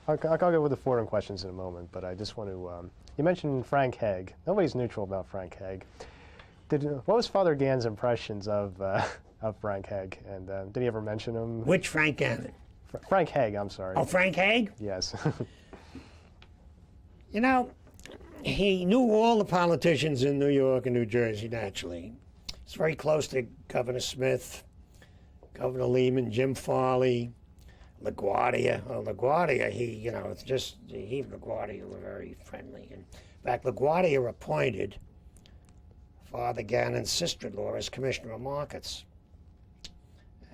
I'll go with the Fordham questions in a moment, but I just want to, you mentioned Frank Haig. Nobody's neutral about Frank Haig. What was Father Gannon's impressions of Frank Haig, and did he ever mention him? Which Frank Gannon? Frank Haig, I'm sorry. Oh, Frank Haig? Yes. He knew all the politicians in New York and New Jersey, naturally. He's very close to Governor Smith, Governor Lehman, Jim Farley, LaGuardia. Oh, LaGuardia, he and LaGuardia were very friendly. In fact, LaGuardia appointed Father Gannon's sister-in-law as Commissioner of Markets.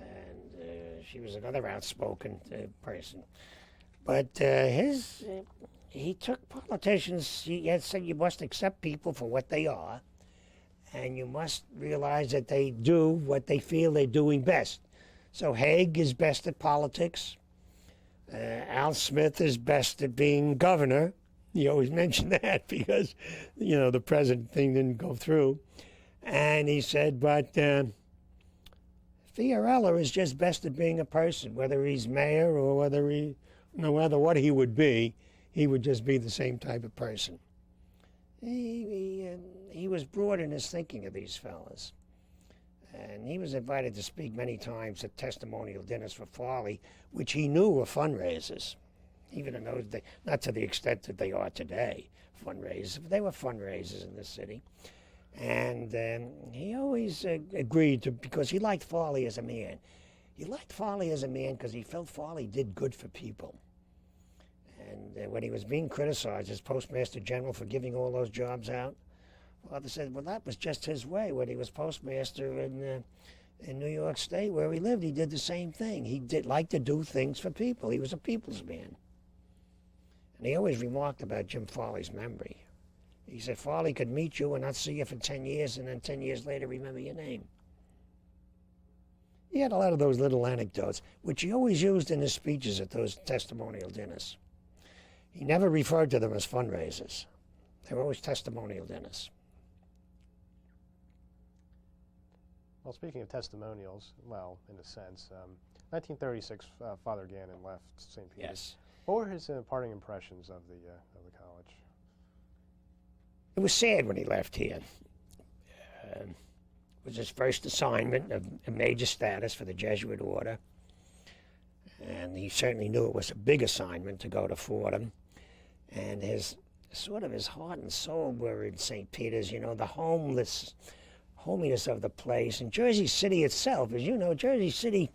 And she was another outspoken person. But he took politicians, he had said you must accept people for what they are, and you must realize that they do what they feel they're doing best. So Haig is best at politics. Al Smith is best at being governor. He always mentioned that because, the president thing didn't go through. And he said, but Fiorella is just best at being a person, whether he's mayor or whether no matter what he would be, he would just be the same type of person. He was broad in his thinking of these fellas. And he was invited to speak many times at testimonial dinners for Farley, which he knew were fundraisers. Even in those days, not to the extent that they are today, fundraisers, but they were fundraisers in this city. And he always agreed to, because he liked Farley as a man. He liked Farley as a man because he felt Farley did good for people. And when he was being criticized as Postmaster General for giving all those jobs out, Father said, well, that was just his way. When he was postmaster in New York State, where he lived, he did the same thing. He did like to do things for people. He was a people's man. And he always remarked about Jim Farley's memory. He said, Farley could meet you and not see you for 10 years, and then 10 years later remember your name. He had a lot of those little anecdotes, which he always used in his speeches at those testimonial dinners. He never referred to them as fundraisers. They were always testimonial dinners. Well, speaking of testimonials, well, in a sense, 1936, Father Gannon left St. Peter's. Yes. What were his parting impressions of the college? It was sad when he left here. It was his first assignment of a major status for the Jesuit order. And he certainly knew it was a big assignment to go to Fordham. And his heart and soul were in St. Peter's, the hominess of the place. And Jersey City itself, as you know, Jersey City,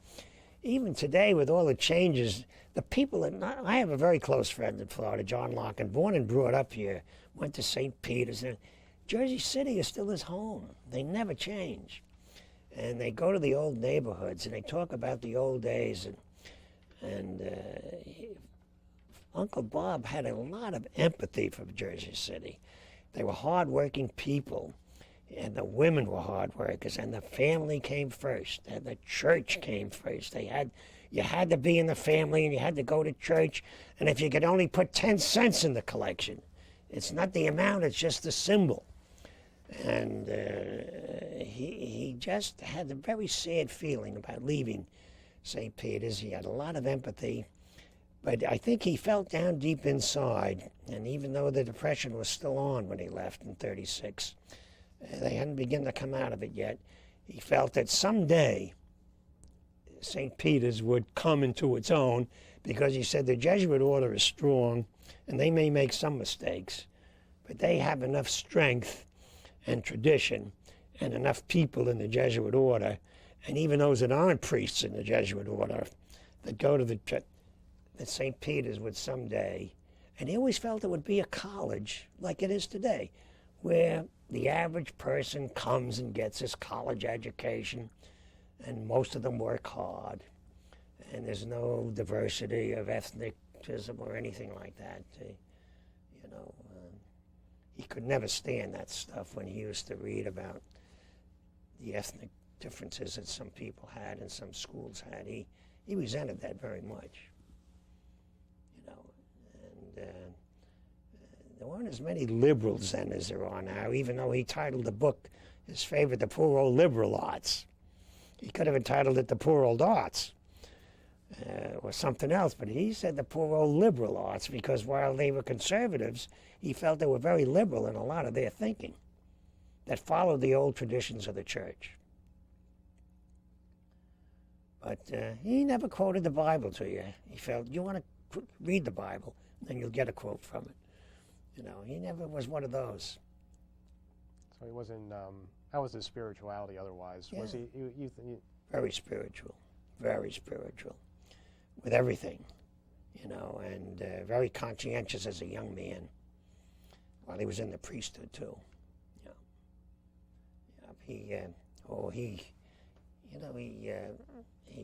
even today with all the changes, the people I have a very close friend in Florida, John Larkin, born and brought up here, went to St. Peter's. And Jersey City is still his home. They never change. And they go to the old neighborhoods and they talk about the old days. And Uncle Bob had a lot of empathy for Jersey City. They were hardworking people, and the women were hard workers, and the family came first, and the church came first. You had to be in the family, and you had to go to church, and if you could only put 10 cents in the collection, it's not the amount, it's just the symbol. And he just had a very sad feeling about leaving St. Peter's. He had a lot of empathy, but I think he felt down deep inside, and even though the Depression was still on when he left in '36, they hadn't begun to come out of it yet, he felt that someday St. Peter's would come into its own, because he said the Jesuit order is strong, and they may make some mistakes, but they have enough strength and tradition and enough people in the Jesuit order, and even those that aren't priests in the Jesuit order that go to the church, that St. Peter's would someday, and he always felt it would be a college like it is today, where the average person comes and gets his college education, and most of them work hard, and there's no diversity of ethnicism or anything like that. He could never stand that stuff when he used to read about the ethnic differences that some people had and some schools had. He resented that very much, and there weren't as many liberals then as there are now, even though he titled the book, his favorite, The Poor Old Liberal Arts. He could have entitled it The Poor Old Arts or something else, but he said The Poor Old Liberal Arts because while they were conservatives, he felt they were very liberal in a lot of their thinking that followed the old traditions of the church. But he never quoted the Bible to you. He felt, you want to read the Bible, then you'll get a quote from it. He never was one of those. So he wasn't, how was his spirituality otherwise? Yeah. Was he Very spiritual, with everything, and very conscientious as a young man, while he was in the priesthood too. He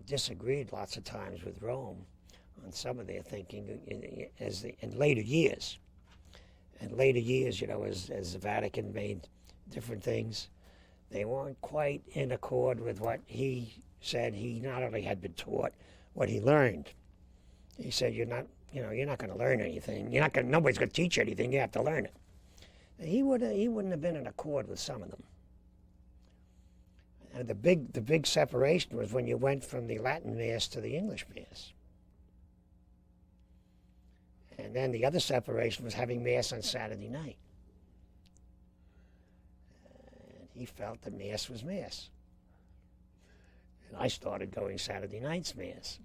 disagreed lots of times with Rome on some of their thinking in later years. In later years, as the Vatican made different things, they weren't quite in accord with what he said. He not only had been taught, what he learned. He said, you're not going to learn anything. Nobody's going to teach you anything. You have to learn it. And he wouldn't have been in accord with some of them. And the big separation was when you went from the Latin Mass to the English Mass. And then the other separation was having Mass on Saturday night. And he felt that Mass was Mass. And I started going Saturday night's Mass.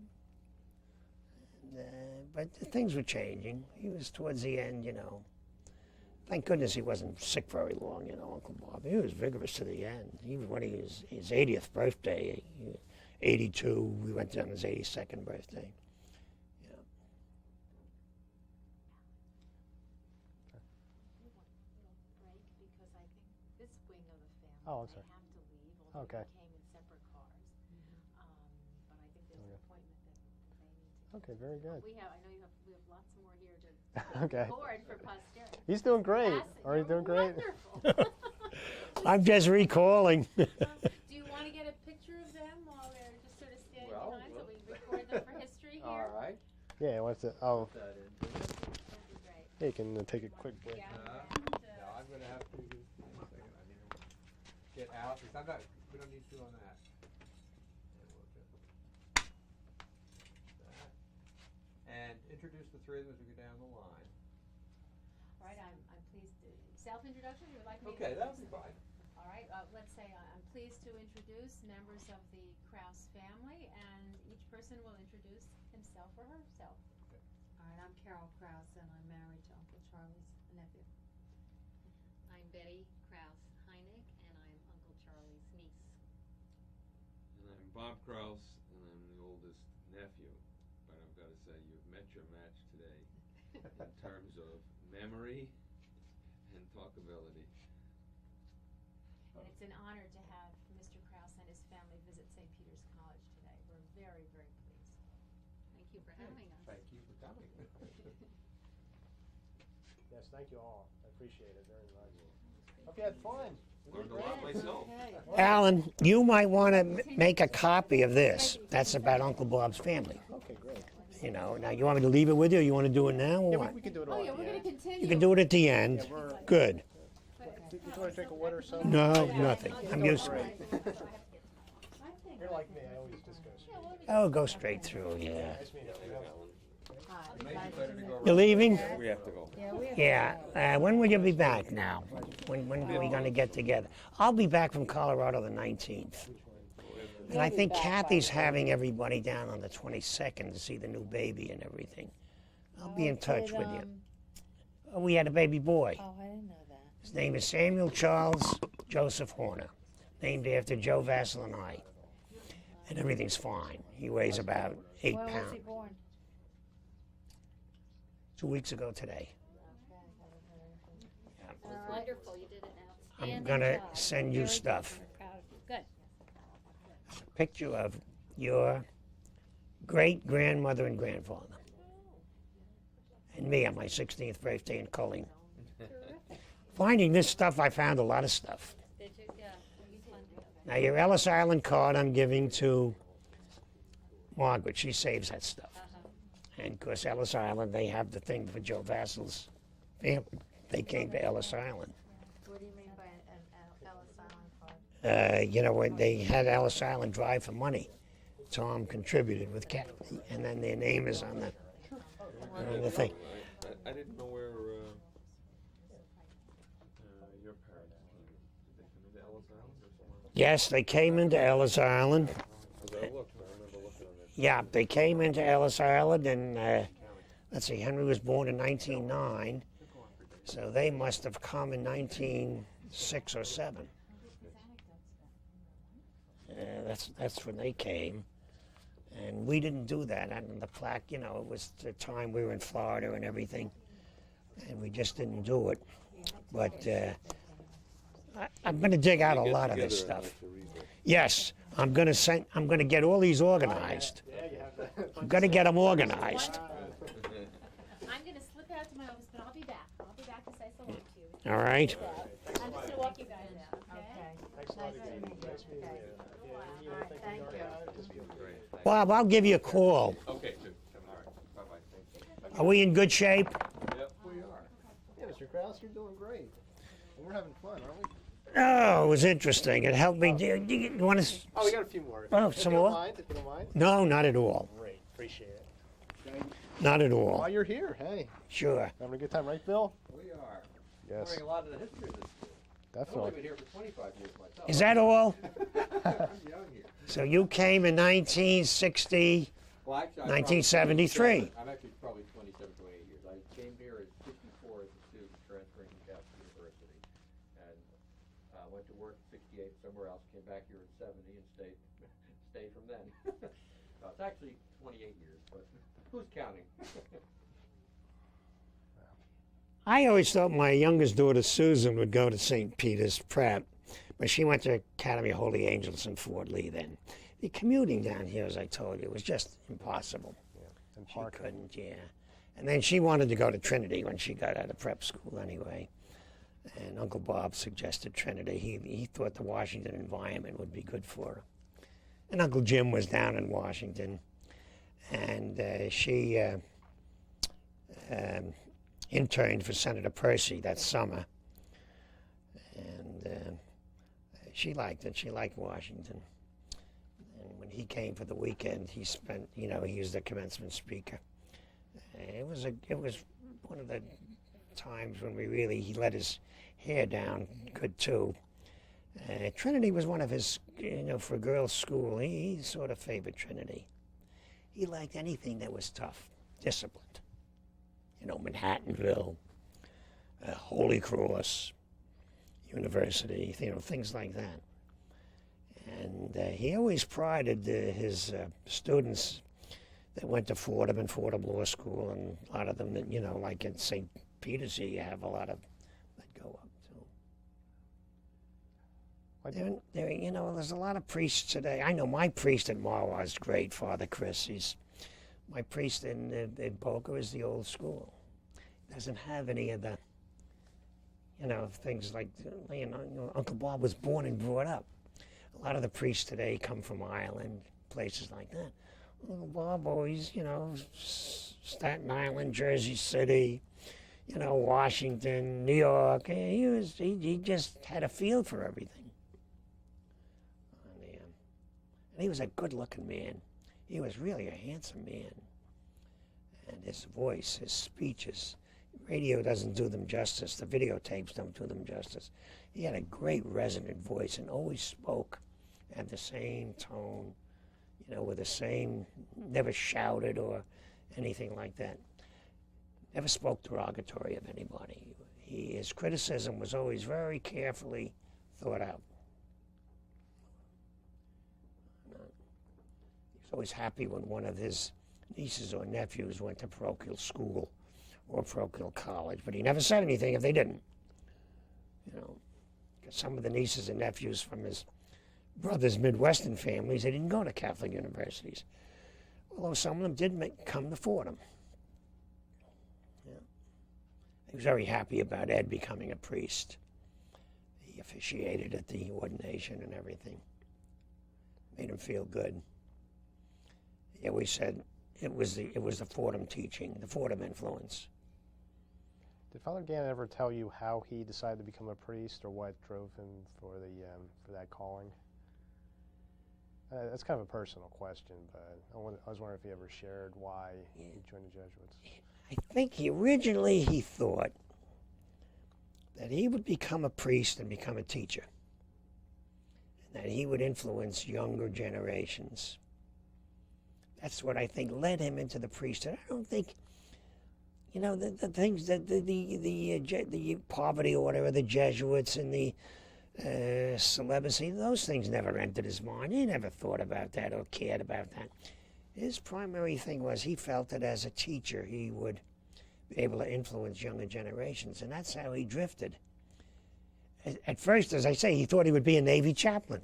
But things were changing. He was towards the end, Thank goodness he wasn't sick very long, Uncle Bob. He was vigorous to the end. He was when his 80th birthday, 82, we went on his 82nd birthday. Oh, I'm sorry. Have to leave, although Okay. they came in separate cars. But I think there's an appointment that they need to. Okay, very good. We have lots more here to Okay. record for posterity. He's doing great. Classic. Are you You're doing great? Wonderful. I'm just recalling. Do you want to get a picture of them while they're just sort of standing behind so we record them for history here? All right. Yeah, what's it? Oh, Put that into it. That'd be great. yeah, you can take a quick break. Yeah, Now I'm going to have to, wait a second, I need to get out, because we don't need to on that. And we'll just, that. And introduce the three of them as we go down the line. All right, I'm pleased to, self-introduction, you would like me to? Okay, that'll be fine. All right, let's say I'm pleased to introduce members of the Kraus family, and each person will introduce himself or herself. All right, I'm Carol Kraus, and I'm married to Uncle Charlie's nephew. I'm Betty Kraus Heineck, and I'm Uncle Charlie's niece. And I'm Bob Kraus, and I'm the oldest nephew. But I've got to say, you've met your match today in terms of memory and talkability. And it's it's an honor to have Mr. Kraus and his family visit St. Peter's College today. We're very, very pleased. Thank you for having us. Thank you for coming. Yes, thank you all. I appreciate it very much. Hope you had fun. Learned a lot myself. Alan, you might want to make a copy of this. That's about Uncle Bob's family. Okay, great. You know, now you want me to leave it with you, or you want to do it now, or Yeah, what? we can do it all. Oh, yeah, at we're the gonna end. continue. You can do it at the end. Yeah, we're- Good. Do you want to drink a water or something? No, nothing. I'm used to Great. it. You're like me. I always just go straight. Oh, go straight through, yeah. Nice meeting you. Maybe better to go You're leaving? We have to go. Yeah. When will you be back now? When are we going to get together? I'll be back from Colorado the 19th. And I think Kathy's having everybody down on the 22nd to see the new baby and everything. I'll be in touch with you. Oh, we had a baby boy. Oh, I didn't know that. His name is Samuel Charles Joseph Horner, named after Joe Vassell and I. And everything's fine. He weighs about 8 When was pounds. he born? 2 weeks ago today. It was wonderful. You did an I'm outstanding going to job. send you Very stuff. good. Proud of you. Good. Picture of your great-grandmother and grandfather. And me on my 16th birthday in Culling. Finding this stuff, I found a lot of stuff. Did you? Yeah. Plenty of it. Now, your Ellis Island card I'm giving to Margaret. She saves that stuff. And, of course, Ellis Island, they have the thing for Joe Vassell's family. They came to Ellis Island. What do you mean by an Ellis Island card? You know, when they had Ellis Island Drive for money, Tom contributed with Kathy, and then their name is on the thing. I didn't know where your parents came. Did they come into Ellis Island or somewhere? Yes, they came into Ellis Island. Because I remember looking on it. Yeah, they came into Ellis Island, and let's see, Henry was born in 1909, so they must have come in 1906 or 7. That's when they came, and we didn't do that. And the plaque, you know, it was the time we were in Florida and everything, and we just didn't do it. But I'm going to dig out a Get lot of this together and stuff. have to read it. Yes, I'm going to get all these organized. I'm going to get them organized. I'm gonna slip out to my office, but I'll be back. I'll be back to say so long to you. All right. I'm just gonna walk you guys out, okay? Thanks a lot again. Nice meeting you. Yeah, any other thing Thank you you. got, just feel free. Great. Bob, I'll give you a call. Okay, good. All right. Bye-bye. Thank you. Are we in good shape? Yep, we are. Yeah, Mr. Kraus, you're doing great. And we're having fun, aren't we? Oh, it was interesting. It helped me. Do you want to? Oh, we got a few more. Oh, If some you don't more? mind, if you don't mind. No, not at all. Great, appreciate it. Not at While all. you're here, hey, Sure. having a good time, right, Bill? We are. Yes, Learning a lot of the history of this school. I've only definitely. been here for 25 years myself. Is that all? I'm young here. So you came in 1960. Well, actually, 1973. I'm actually probably 27, 28 years. I came here at 54 as a student, transferring to Catholic University, and went to work in 68 somewhere else. Came back here in 70 and stayed from then. It's actually 28 years, but who's counting? I always thought my youngest daughter Susan would go to St. Peter's Prep, but she went to Academy of Holy Angels in Fort Lee then. The commuting down here, as I told you, was just impossible. And She parking. couldn't, yeah. And then she wanted to go to Trinity when she got out of prep school anyway. And Uncle Bob suggested Trinity. He thought the Washington environment would be good for her. And Uncle Jim was down in Washington. And she interned for Senator Percy that summer. And she liked it. She liked Washington. And when he came for the weekend, he spent, he was the commencement speaker. It was one of the times when he let his hair down good too. Trinity was one of his, for a girls' school, he sort of favored Trinity. He liked anything that was tough, disciplined. Manhattanville, Holy Cross University, things like that. And he always prided his students that went to Fordham and Fordham Law School, and a lot of them that, like at St. Peter's here, you have a lot of that go up too. You know, there's a lot of priests today. I know my priest in Marwa is great, Father Chris. My priest in Boca is the old school. Doesn't have any of the, you know, things like, you know, Uncle Bob was born and brought up. A lot of the priests today come from Ireland, places like that. Uncle Bob always, you know, Staten Island, Jersey City, you know, Washington, New York. He just had a feel for everything. And he was a good-looking man. He was really a handsome man. And his voice, his speeches, radio doesn't do them justice. The videotapes don't do them justice. He had a great resonant voice and always spoke at the same tone, you know, with the same, never shouted or anything like that. Never spoke derogatory of anybody. His criticism was always very carefully thought out. He was always happy when one of his nieces or nephews went to parochial school or parochial college, but he never said anything if they didn't. You know, because some of the nieces and nephews from his brother's Midwestern families, they didn't go to Catholic universities, although some of them did come to Fordham. Yeah. He was very happy about Ed becoming a priest. He officiated at the ordination and everything. Made him feel good. He always said it was the Fordham teaching, the Fordham influence. Did Father Gannon ever tell you how he decided to become a priest, or what drove him for that calling? That's kind of a personal question, but I was wondering if he ever shared why he joined the Jesuits. I think originally he thought that he would become a priest and become a teacher, and that he would influence younger generations. That's what I think led him into the priesthood. I don't think, you know, the things that the poverty order of the Jesuits and the celibacy, those things never entered his mind. He never thought about that or cared about that. His primary thing was he felt that as a teacher he would be able to influence younger generations, and that's how he drifted. At first, as I say, he thought he would be a Navy chaplain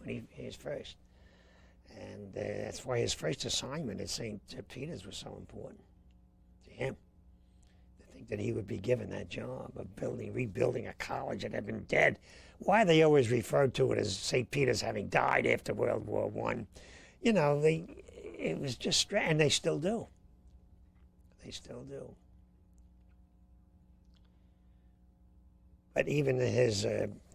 when he was first. And that's why his first assignment at St. Peter's was so important to him. To think that he would be given that job of rebuilding a college that had been dead. Why they always referred to it as St. Peter's having died after World War I. You know, it was just, and they still do. They still do. But even his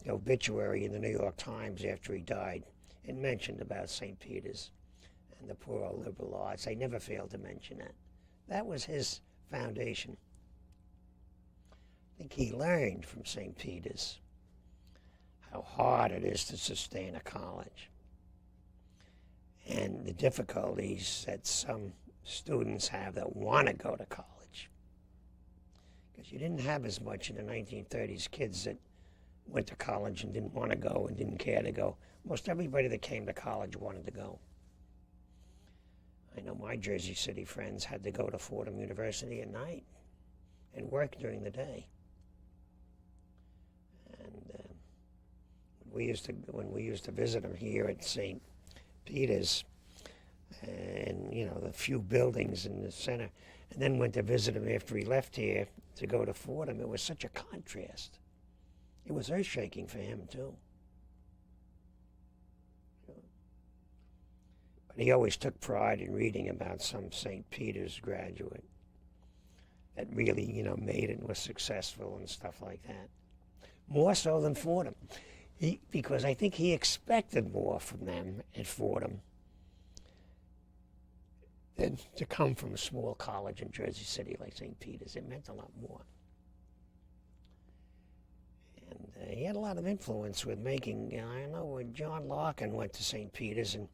obituary in the New York Times after he died, it mentioned about St. Peter's and the poor old liberal arts. They never failed to mention that. That was his foundation. I think he learned from St. Peter's how hard it is to sustain a college and the difficulties that some students have that want to go to college. Because you didn't have as much in the 1930s kids that went to college and didn't want to go and didn't care to go. Most everybody that came to college wanted to go. I know my Jersey City friends had to go to Fordham University at night and work during the day. And when we used to visit them here at St. Peter's, and you know the few buildings in the center, and then went to visit him after he left here to go to Fordham, it was such a contrast. It was earth-shaking for him too. But he always took pride in reading about some St. Peter's graduate that really, you know, made it and was successful and stuff like that. More so than Fordham. Because I think he expected more from them at Fordham than to come from a small college in Jersey City like St. Peter's. It meant a lot more. And he had a lot of influence with making, I know when John Larkin went to St. Peter's, and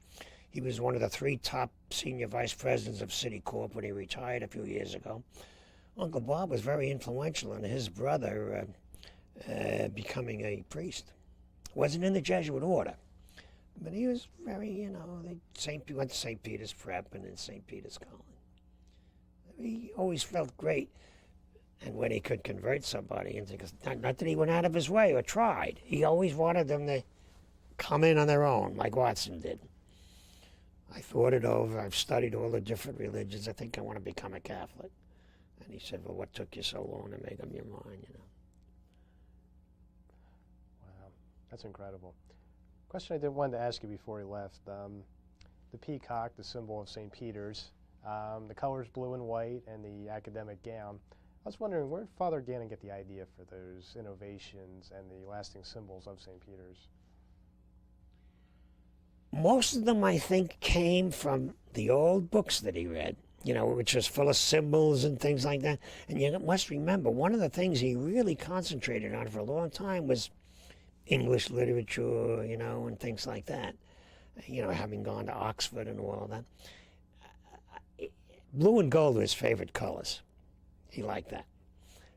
he was one of the 3 top senior vice presidents of Citicorp when he retired a few years ago. Uncle Bob was very influential in his brother becoming a priest. Wasn't in the Jesuit order, but he was very, you know, went to St. Peter's Prep and then St. Peter's College. He always felt great. And when he could convert somebody into, not that he went out of his way or tried, he always wanted them to come in on their own, like Watson did. I thought it over. I've studied all the different religions. I think I want to become a Catholic. And he said, well, what took you so long to make up your mind, Wow, that's incredible. Question I did want to ask you before he left. The peacock, the symbol of St. Peter's, the colors blue and white, and the academic gown. I was wondering, where did Father Gannon get the idea for those innovations and the lasting symbols of St. Peter's? Most of them, I think, came from the old books that he read, which was full of symbols and things like that. And you must remember, one of the things he really concentrated on for a long time was English literature, and things like that. Having gone to Oxford and all that. Blue and gold were his favorite colors. He liked that.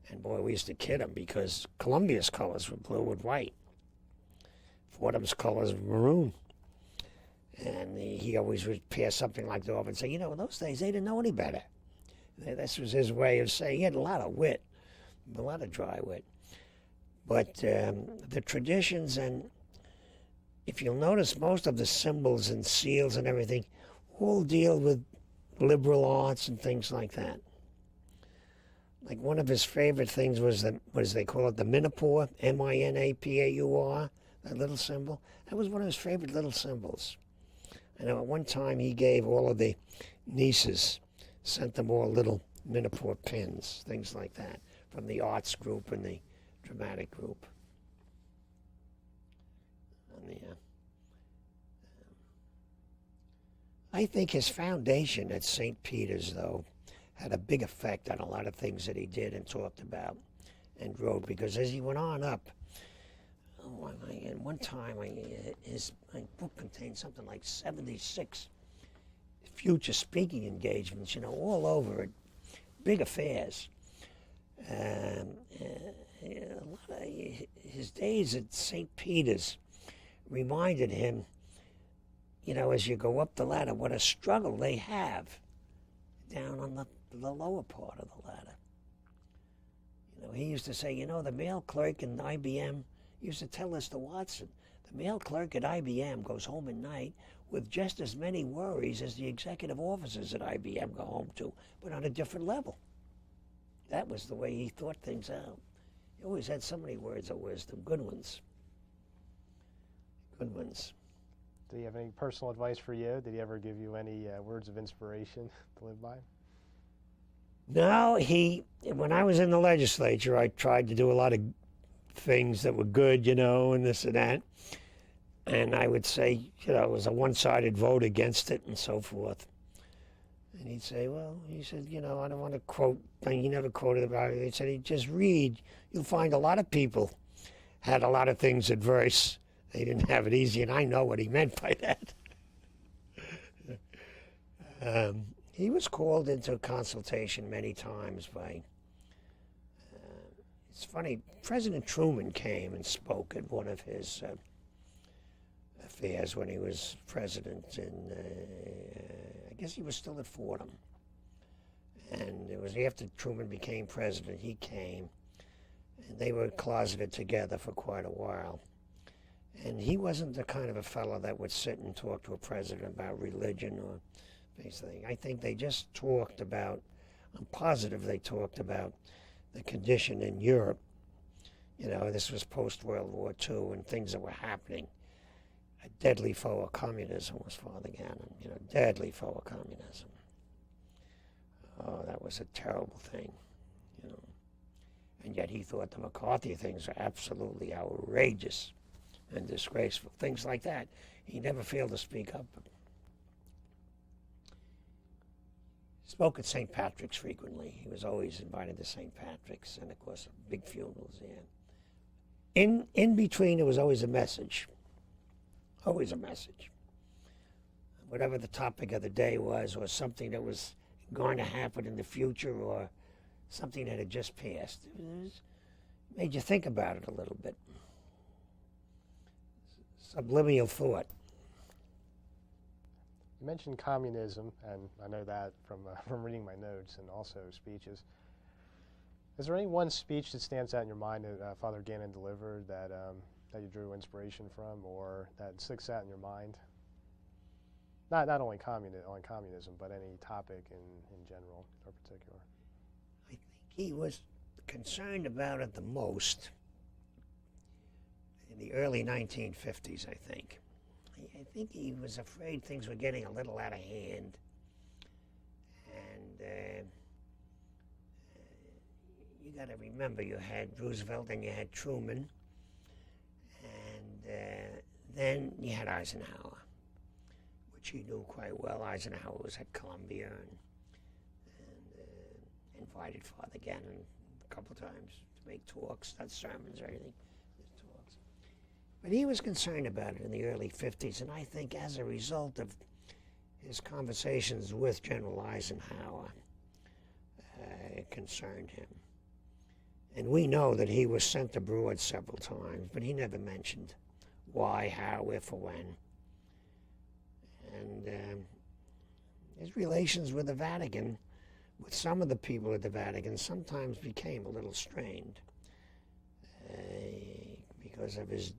And boy, we used to kid him because Columbia's colors were blue and white. Fordham's colors were maroon. And he always would pass something like that off and say, in those days they didn't know any better. This was his way of saying he had a lot of wit, a lot of dry wit. But the traditions, and if you'll notice, most of the symbols and seals and everything all deal with liberal arts and things like that. Like one of his favorite things was they call it the Minapur, M-I-N-A-P-A-U-R, that little symbol. That was one of his favorite little symbols. I know at one time he gave all of the nieces, sent them all little Minapur pins, things like that, from the arts group and the dramatic group. And I think his foundation at St. Peter's, though, had a big effect on a lot of things that he did and talked about and wrote, because as he went on up, and one time his book contained something like 76 future speaking engagements, all over it, big affairs. A lot of his days at St. Peter's reminded him, as you go up the ladder, what a struggle they have down on the lower part of the ladder. He used to say, the mail clerk in IBM used to tell this to Watson. The mail clerk at IBM goes home at night with just as many worries as the executive officers at IBM go home to, but on a different level. That was the way he thought things out. He always had so many words of wisdom, good ones. Good ones. Did he have any personal advice for you? Did he ever give you any words of inspiration to live by? No, when I was in the legislature, I tried to do a lot of things that were good, and this and that. And I would say, it was a one-sided vote against it and so forth. And he'd say, he said, I don't want to quote, he never quoted about it. He said, he'd just read. You'll find a lot of people had a lot of things adverse. They didn't have it easy, and I know what he meant by that. He was called into consultation many times by, it's funny, President Truman came and spoke at one of his affairs when he was president, and I guess he was still at Fordham. And it was after Truman became president, he came, and they were closeted together for quite a while. And he wasn't the kind of a fellow that would sit and talk to a president about religion or anything. I think they just talked about, I'm positive they talked about the condition in Europe. This was post-World War II and things that were happening. A deadly foe of communism was Father Gannon, deadly foe of communism. Oh, that was a terrible thing, And yet he thought the McCarthy things were absolutely outrageous and disgraceful, things like that. He never failed to speak up. Spoke at St. Patrick's frequently. He was always invited to St. Patrick's, and of course, big funerals there. In between, there was always a message. Always a message. Whatever the topic of the day was, or something that was going to happen in the future, or something that had just passed. It made you think about it a little bit. Subliminal thought. You mentioned communism, and I know that from reading my notes and also speeches. Is there any one speech that stands out in your mind that Father Gannon delivered that that you drew inspiration from, or that sticks out in your mind? Not only on communism, but any topic in general or particular. I think he was concerned about it the most in the early 1950s, I think. I think he was afraid things were getting a little out of hand. And you got to remember, you had Roosevelt and you had Truman, and then you had Eisenhower, which he knew quite well. Eisenhower was at Columbia and invited Father Gannon a couple of times to make talks, not sermons or anything, just talks. But he was concerned about it in the early 50s, and I think as a result of his conversations with General Eisenhower, it concerned him. And we know that he was sent abroad several times, but he never mentioned why, how, if, or when. And his relations with the Vatican, with some of the people at the Vatican, sometimes became a little strained because of his,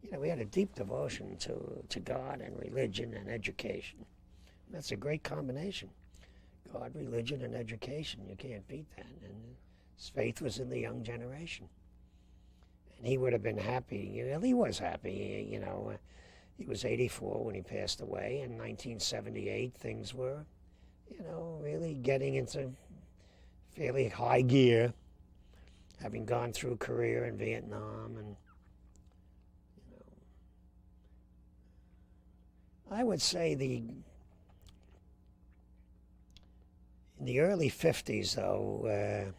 he had a deep devotion to God and religion and education. That's a great combination. God, religion, and education. You can't beat that. And his faith was in the young generation. And he would have been happy. Well, he was happy. He was 84 when he passed away. In 1978, things were, really getting into fairly high gear, having gone through a career in Vietnam. And, I would say in the early 50s, though,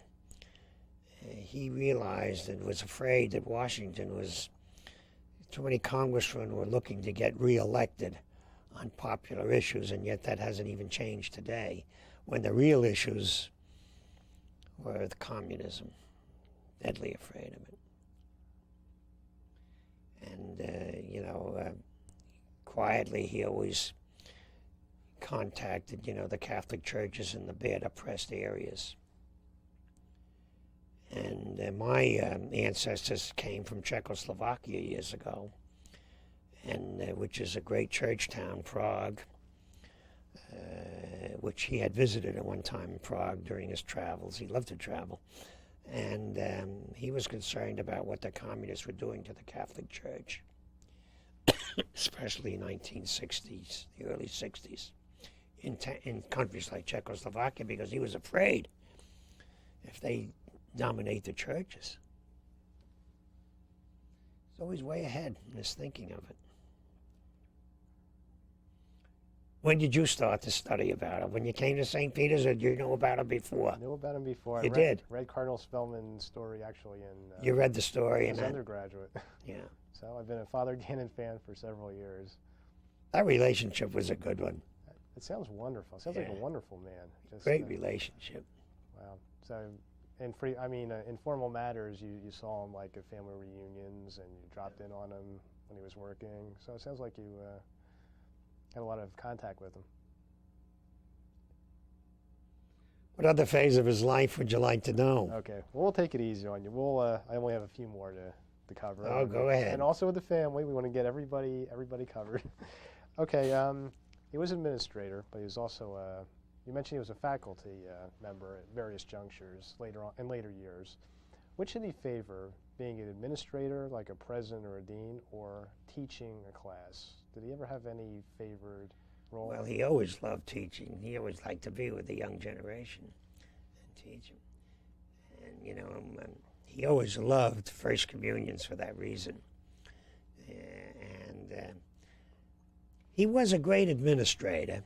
he realized and was afraid that Washington was, too many congressmen were looking to get reelected on popular issues, and yet that hasn't even changed today, when the real issues were the communism, deadly afraid of it. And, quietly he always contacted, the Catholic churches in the bad oppressed areas. And my ancestors came from Czechoslovakia years ago, and which is a great church town, Prague, which he had visited at one time in Prague during his travels. He loved to travel. And he was concerned about what the communists were doing to the Catholic Church, especially in the 1960s, the early 60s. In countries like Czechoslovakia, because he was afraid if they dominate the churches. He's always way ahead in his thinking of it. When did you start to study about it? When you came to St. Peter's, or did you know about it before? I knew about him before. You did? Read Cardinal Spellman's story, actually, in... You read the story as an undergraduate. Yeah. So I've been a Father Gannon fan for several years. That relationship was a good one. It sounds wonderful. It sounds like a wonderful man. Just, great relationship. Wow. So, in formal matters, you saw him like at family reunions, and you dropped in on him when he was working. So it sounds like you had a lot of contact with him. What other phase of his life would you like to know? Okay. Well, we'll take it easy on you. I only have a few more to cover. Oh, go ahead. And also with the family, we want to get everybody covered. Okay. He was an administrator, but he was also, you mentioned he was a faculty member at various junctures in later years. Which did he favor, being an administrator, like a president or a dean, or teaching a class? Did he ever have any favored role? Well, he always loved teaching. He always liked to be with the young generation and teach them. And, he always loved First Communions for that reason. And he was a great administrator.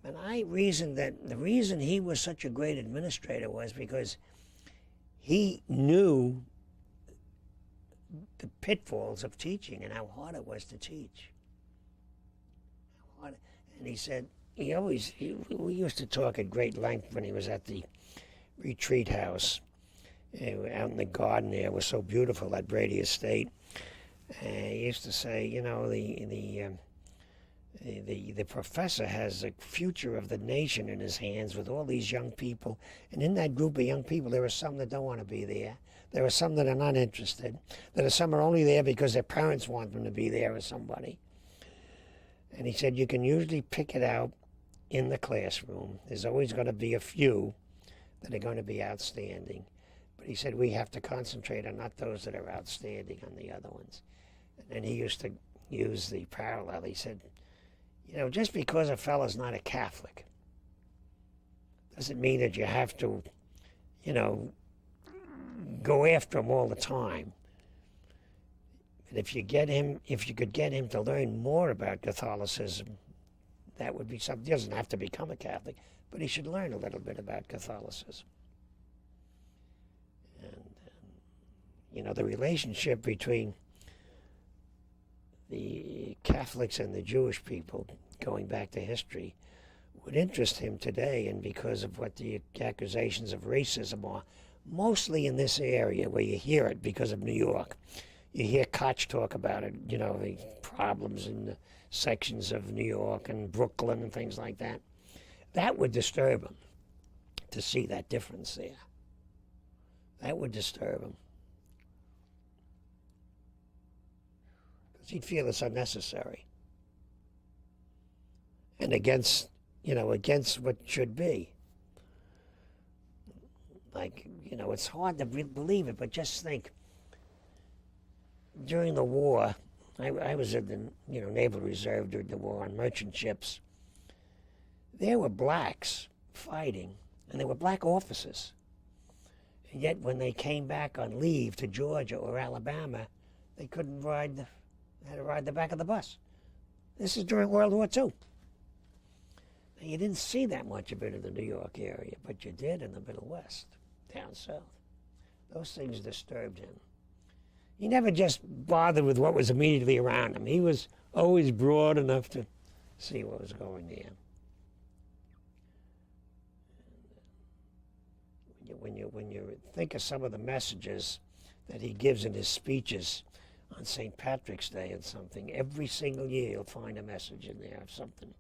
And I reasoned that the reason he was such a great administrator was because he knew the pitfalls of teaching and how hard it was to teach. And he said, we used to talk at great length when he was at the retreat house out in the garden there. It was so beautiful, that Brady Estate. He used to say, the professor has the future of the nation in his hands with all these young people. And in that group of young people, there are some that don't want to be there. There are some that are not interested. There are some are only there because their parents want them to be there or somebody. And he said you can usually pick it out in the classroom. There's always going to be a few that are going to be outstanding. But he said we have to concentrate on not those that are outstanding, on the other ones. And he used to use the parallel. He said, just because a fellow's not a Catholic doesn't mean that you have to, go after him all the time. And if you could get him to learn more about Catholicism, that would be something. He doesn't have to become a Catholic, but he should learn a little bit about Catholicism. And, the relationship between the Catholics and the Jewish people, going back to history, would interest him today, and because of what the accusations of racism are, mostly in this area where you hear it because of New York. You hear Koch talk about it, the problems in the sections of New York and Brooklyn and things like that. That would disturb him to see that difference there. That would disturb him. Because he'd feel it's unnecessary. And against what should be. It's hard to believe it, but just think. During the war, I was in the Naval Reserve during the war on merchant ships. There were blacks fighting, and there were black officers. And yet when they came back on leave to Georgia or Alabama, they couldn't had to ride the back of the bus. This is during World War II. Now, you didn't see that much of it in the New York area, but you did in the Middle West, down south. Those things disturbed him. He never just bothered with what was immediately around him. He was always broad enough to see what was going there. When you think of some of the messages that he gives in his speeches on St. Patrick's Day and something, every single year you'll find a message in there of something.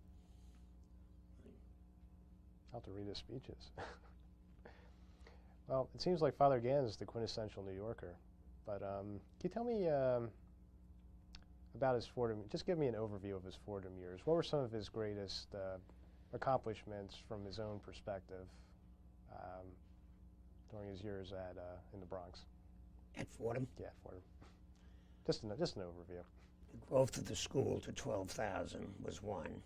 I'll have to read his speeches. Well, it seems like Father Gannon is the quintessential New Yorker. But can you tell me about his Fordham? Just give me an overview of his Fordham years. What were some of his greatest accomplishments from his own perspective during his years in the Bronx? At Fordham? Yeah, at Fordham. Just an overview. The growth of the school to 12,000 was one.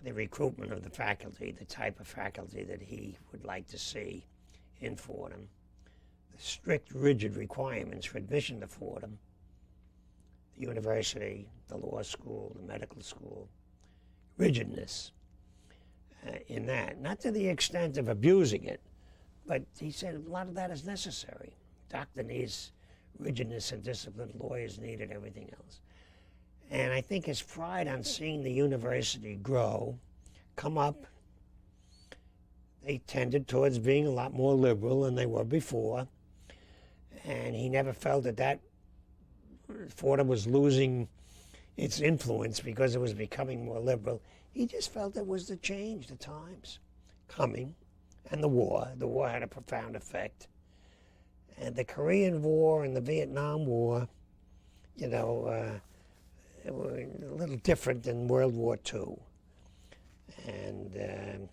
The recruitment of the faculty, the type of faculty that he would like to see in Fordham. Strict, rigid requirements for admission to Fordham, the university, the law school, the medical school, rigidness in that. Not to the extent of abusing it, but he said a lot of that is necessary. Doctor needs rigidness and discipline, lawyers needed everything else. And I think his pride on seeing the university grow, come up, they tended towards being a lot more liberal than they were before. And he never felt that Fordham was losing its influence because it was becoming more liberal. He just felt it was the change, the times coming, and the war. The war had a profound effect. And the Korean War and the Vietnam War, were a little different than World War II. And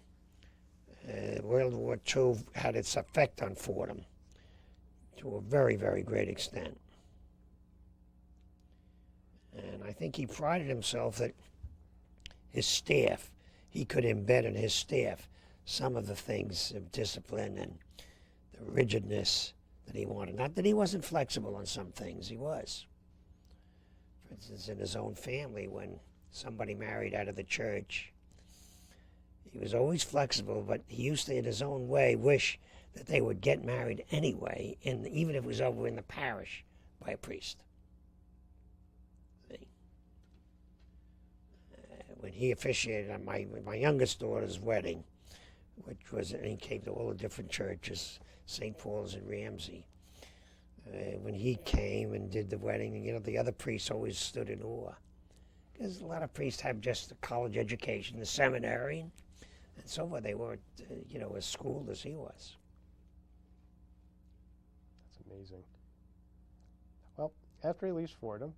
World War II had its effect on Fordham to a very, very great extent. And I think he prided himself that his staff, he could embed in his staff some of the things of discipline and the rigidness that he wanted. Not that he wasn't flexible on some things, he was. For instance, in his own family, when somebody married out of the church, he was always flexible, but he used to, in his own way, wish that they would get married anyway, even if it was over in the parish by a priest. When he officiated on my youngest daughter's wedding, which was, and he came to all the different churches, St. Paul's and Ramsey. When he came and did the wedding, the other priests always stood in awe. Because a lot of priests have just a college education, the seminary, and so forth. They weren't, as schooled as he was. That's amazing. Well, after he leaves Fordham,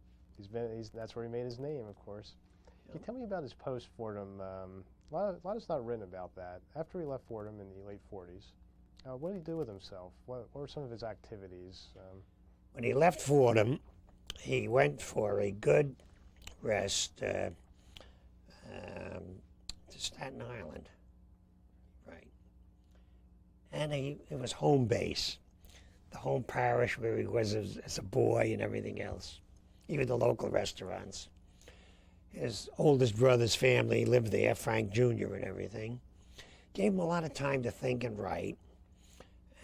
that's where he made his name, of course. Can you tell me about his post-Fordham? A lot is not written about that. After he left Fordham in the late 40s, what did he do with himself? What were some of his activities? When he left Fordham, he went for a good rest to Staten Island. Right. And it was home base, the home parish where he was as a boy and everything else, even the local restaurants. His oldest brother's family lived there, Frank Jr. and everything. Gave him a lot of time to think and write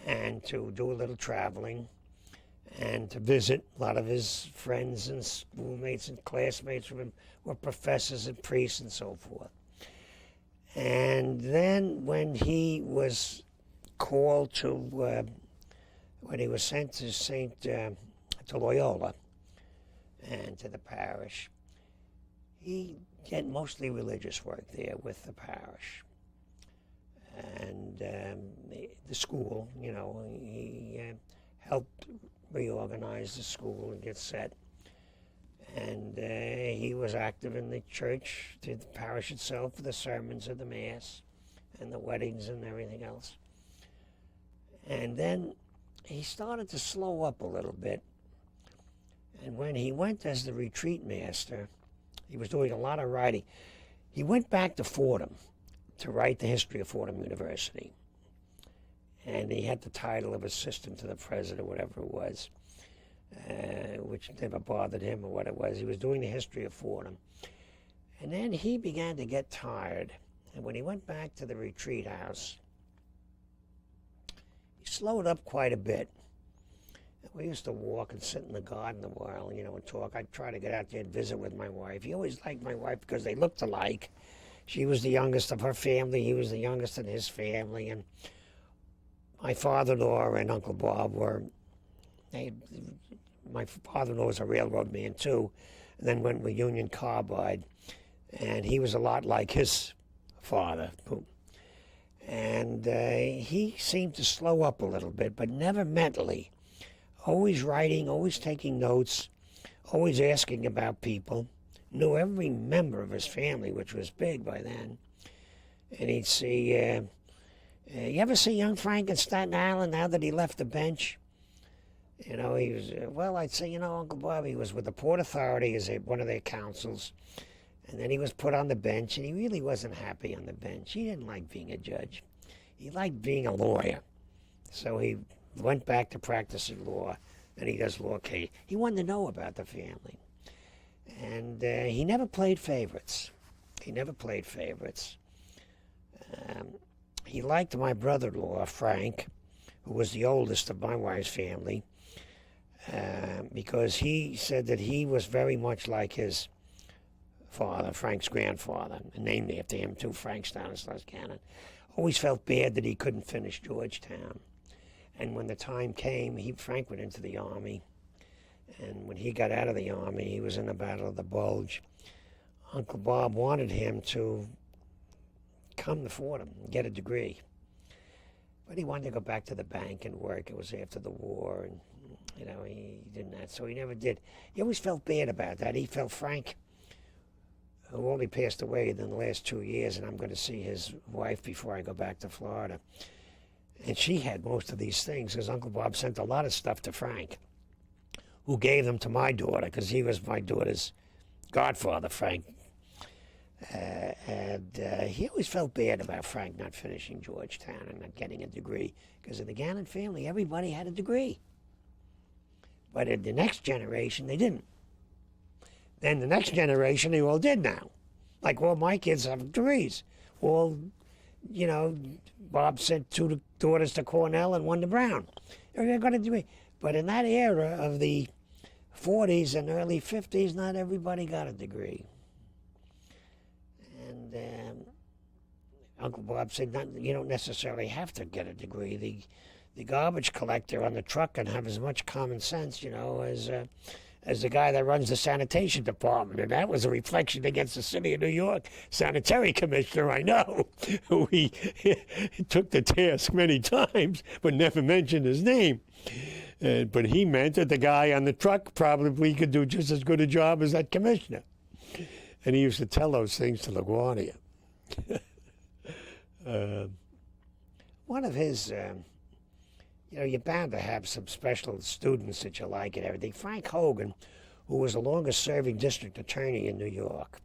and to do a little traveling and to visit. A lot of his friends and schoolmates and classmates were professors and priests and so forth. And then when he was called to, when he was sent to Loyola and to the parish, he did mostly religious work there with the parish and the school. He helped reorganize the school and get set. And he was active in the church, the parish itself, for the sermons of the Mass and the weddings and everything else. And then he started to slow up a little bit. And when he went as the retreat master, he was doing a lot of writing. He went back to Fordham to write the history of Fordham University. And he had the title of assistant to the president, whatever it was, which never bothered him or what it was. He was doing the history of Fordham. And then he began to get tired. And when he went back to the retreat house, he slowed up quite a bit. We used to walk and sit in the garden a while, and talk. I'd try to get out there and visit with my wife. He always liked my wife because they looked alike. She was the youngest of her family. He was the youngest in his family. And my father-in-law and Uncle Bob my father-in-law was a railroad man, too, and then went with Union Carbide. And he was a lot like his father. And he seemed to slow up a little bit, but never mentally. Always writing, always taking notes, always asking about people. Knew every member of his family, which was big by then. And he'd see, you ever see young Frank in Staten Island now that he left the bench? He was, I'd say, Uncle Bob, he was with the Port Authority as one of their councils. And then he was put on the bench, and he really wasn't happy on the bench. He didn't like being a judge. He liked being a lawyer. So he went back to practicing law, and he does law case. He wanted to know about the family. And he never played favorites. He liked my brother-in-law, Frank, who was the oldest of my wife's family, because he said that he was very much like his father, Frank's grandfather, named after him too, Frank Stanislaus Gannon. Always felt bad that he couldn't finish Georgetown. And when the time came, Frank went into the Army. And when he got out of the Army, he was in the Battle of the Bulge. Uncle Bob wanted him to come to Fordham and get a degree. But he wanted to go back to the bank and work. It was after the war, and he didn't that, so he never did. He always felt bad about that. He felt Frank, who only passed away in the last 2 years, and I'm going to see his wife before I go back to Florida. And she had most of these things, because Uncle Bob sent a lot of stuff to Frank, who gave them to my daughter, because he was my daughter's godfather, Frank. And he always felt bad about Frank not finishing Georgetown and not getting a degree, because in the Gannon family, everybody had a degree. But in the next generation, they didn't. Then the next generation, they all did now. Like all my kids have degrees. All, Bob sent 2 daughters to Cornell and 1 to Brown. Everybody got a degree. But in that era of the 40s and early 50s, not everybody got a degree. And Uncle Bob said, you don't necessarily have to get a degree. The garbage collector on the truck can have as much common sense, as the guy that runs the sanitation department, and that was a reflection against the city of New York sanitary commissioner I know, who he took to task many times, but never mentioned his name. But he meant that the guy on the truck probably could do just as good a job as that commissioner. And he used to tell those things to LaGuardia. One of his, you're bound to have some special students that you like and everything. Frank Hogan, who was the longest serving district attorney in New York.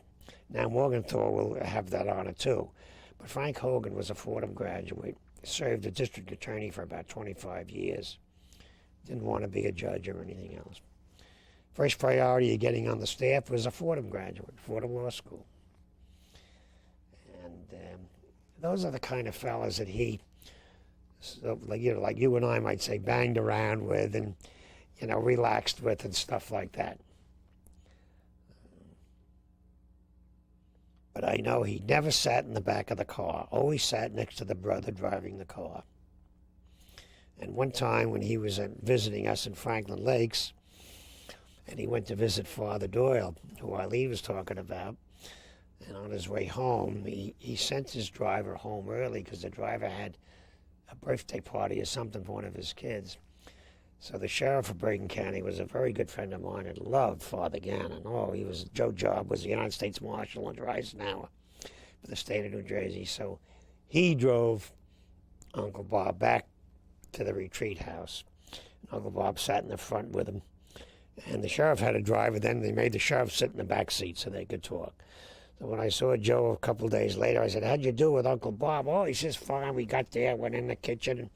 Now Morgenthau will have that honor too. But Frank Hogan was a Fordham graduate, served as district attorney for about 25 years. Didn't want to be a judge or anything else. First priority of getting on the staff was a Fordham graduate, Fordham Law School. And those are the kind of fellas that he, like you and I might say, banged around with and, relaxed with and stuff like that. But I know he never sat in the back of the car, always sat next to the brother driving the car. And one time when he was visiting us in Franklin Lakes, and he went to visit Father Doyle, who Eileen was talking about, and on his way home, he sent his driver home early because the driver had a birthday party or something for one of his kids. So the sheriff of Bergen County was a very good friend of mine and loved Father Gannon. Joe Job was the United States Marshal under Eisenhower for the state of New Jersey. So he drove Uncle Bob back to the retreat house. Uncle Bob sat in the front with him. And the sheriff had a driver. Then they made the sheriff sit in the back seat so they could talk. So when I saw Joe a couple of days later, I said, "How'd you do with Uncle Bob?" "Oh, he says, fine. We got there, went in the kitchen, and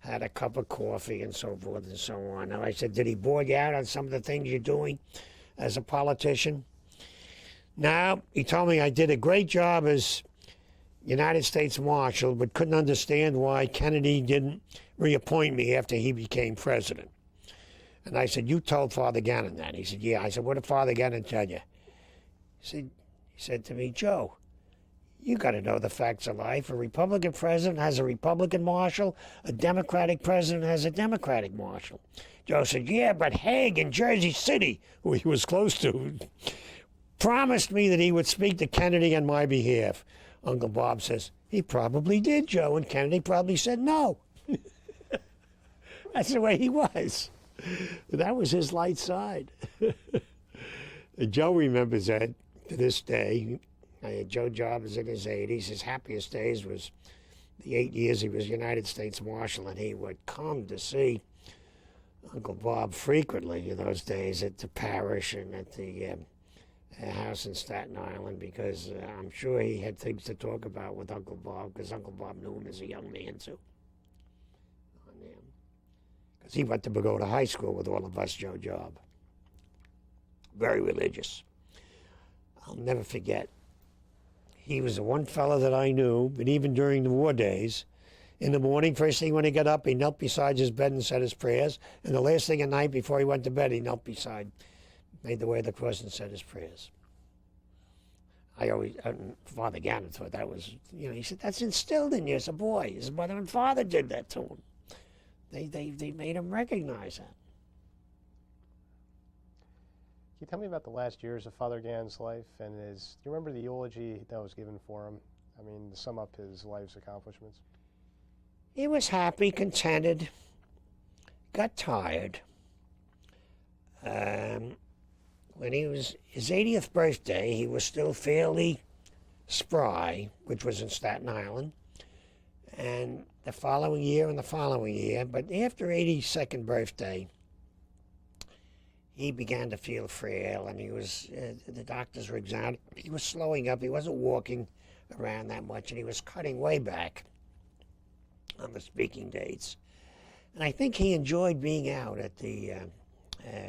had a cup of coffee and so forth and so on." And I said, "Did he bore you out on some of the things you're doing as a politician?" "No, he told me I did a great job as United States Marshal, but couldn't understand why Kennedy didn't reappoint me after he became president." And I said, "You told Father Gannon that?" He said, "Yeah." I said, "What did Father Gannon tell you?" He said to me, "Joe, you got to know the facts of life. A Republican president has a Republican marshal. A Democratic president has a Democratic marshal." Joe said, "Yeah, but Haig in Jersey City," who he was close to, "promised me that he would speak to Kennedy on my behalf." Uncle Bob says, "He probably did, Joe, and Kennedy probably said no." That's the way he was. That was his light side. Joe remembers that to this day. Joe Job is in his 80s. His happiest days was the 8 years he was United States Marshal, and he would come to see Uncle Bob frequently in those days at the parish and at the house in Staten Island, because I'm sure he had things to talk about with Uncle Bob, because Uncle Bob knew him as a young man, too. Because he went to Pagoda High School with all of us, Joe Job. Very religious. I'll never forget. He was the one fellow that I knew, but even during the war days, in the morning, first thing when he got up, he knelt beside his bed and said his prayers. And the last thing at night before he went to bed, he knelt beside, made the way of the cross and said his prayers. Father Gannon thought that was, he said, "That's instilled in you as a boy." His mother and father did that to him. They made him recognize that. Can you tell me about the last years of Father Gannon's life? And do you remember the eulogy that was given for him? I mean, to sum up his life's accomplishments. He was happy, contented, got tired. When he was his 80th birthday, he was still fairly spry, which was in Staten Island. And the following year and the following year, but after 82nd birthday, he began to feel frail, and he was, the doctors were examining, he was slowing up, he wasn't walking around that much, and he was cutting way back on the speaking dates. And I think he enjoyed being out at the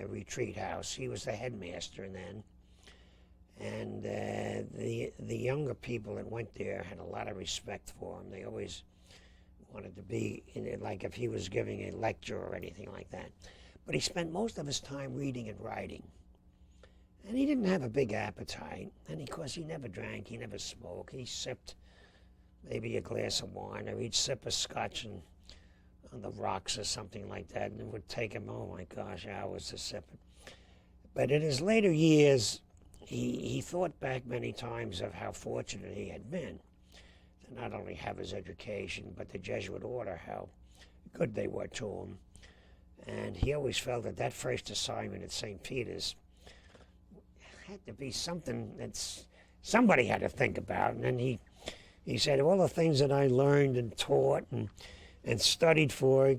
retreat house. He was the headmaster then. And the younger people that went there had a lot of respect for him. They always wanted to be in it, like if he was giving a lecture or anything like that. But he spent most of his time reading and writing. And he didn't have a big appetite. And of course, he never drank, he never smoked. He sipped maybe a glass of wine, or he'd sip a scotch on the rocks or something like that, and it would take him, oh my gosh, hours to sip it. But in his later years, he thought back many times of how fortunate he had been to not only have his education, but the Jesuit order, how good they were to him. And he always felt that that first assignment at St. Peter's had to be something that somebody had to think about. And then he said, all the things that I learned and taught and studied for,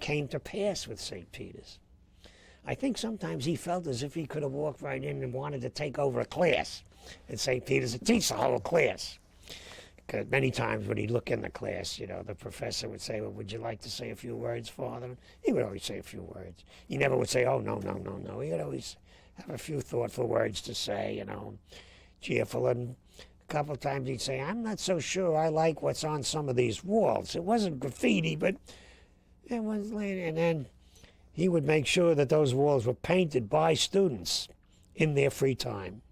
came to pass with St. Peter's. I think sometimes he felt as if he could have walked right in and wanted to take over a class at St. Peter's and teach the whole class. Because many times when he'd look in the class, the professor would say, well, would you like to say a few words, Father? He would always say a few words. He never would say, oh, no. He would always have a few thoughtful words to say, cheerful. And a couple of times he'd say, I'm not so sure I like what's on some of these walls. It wasn't graffiti, but it was, and then he would make sure that those walls were painted by students in their free time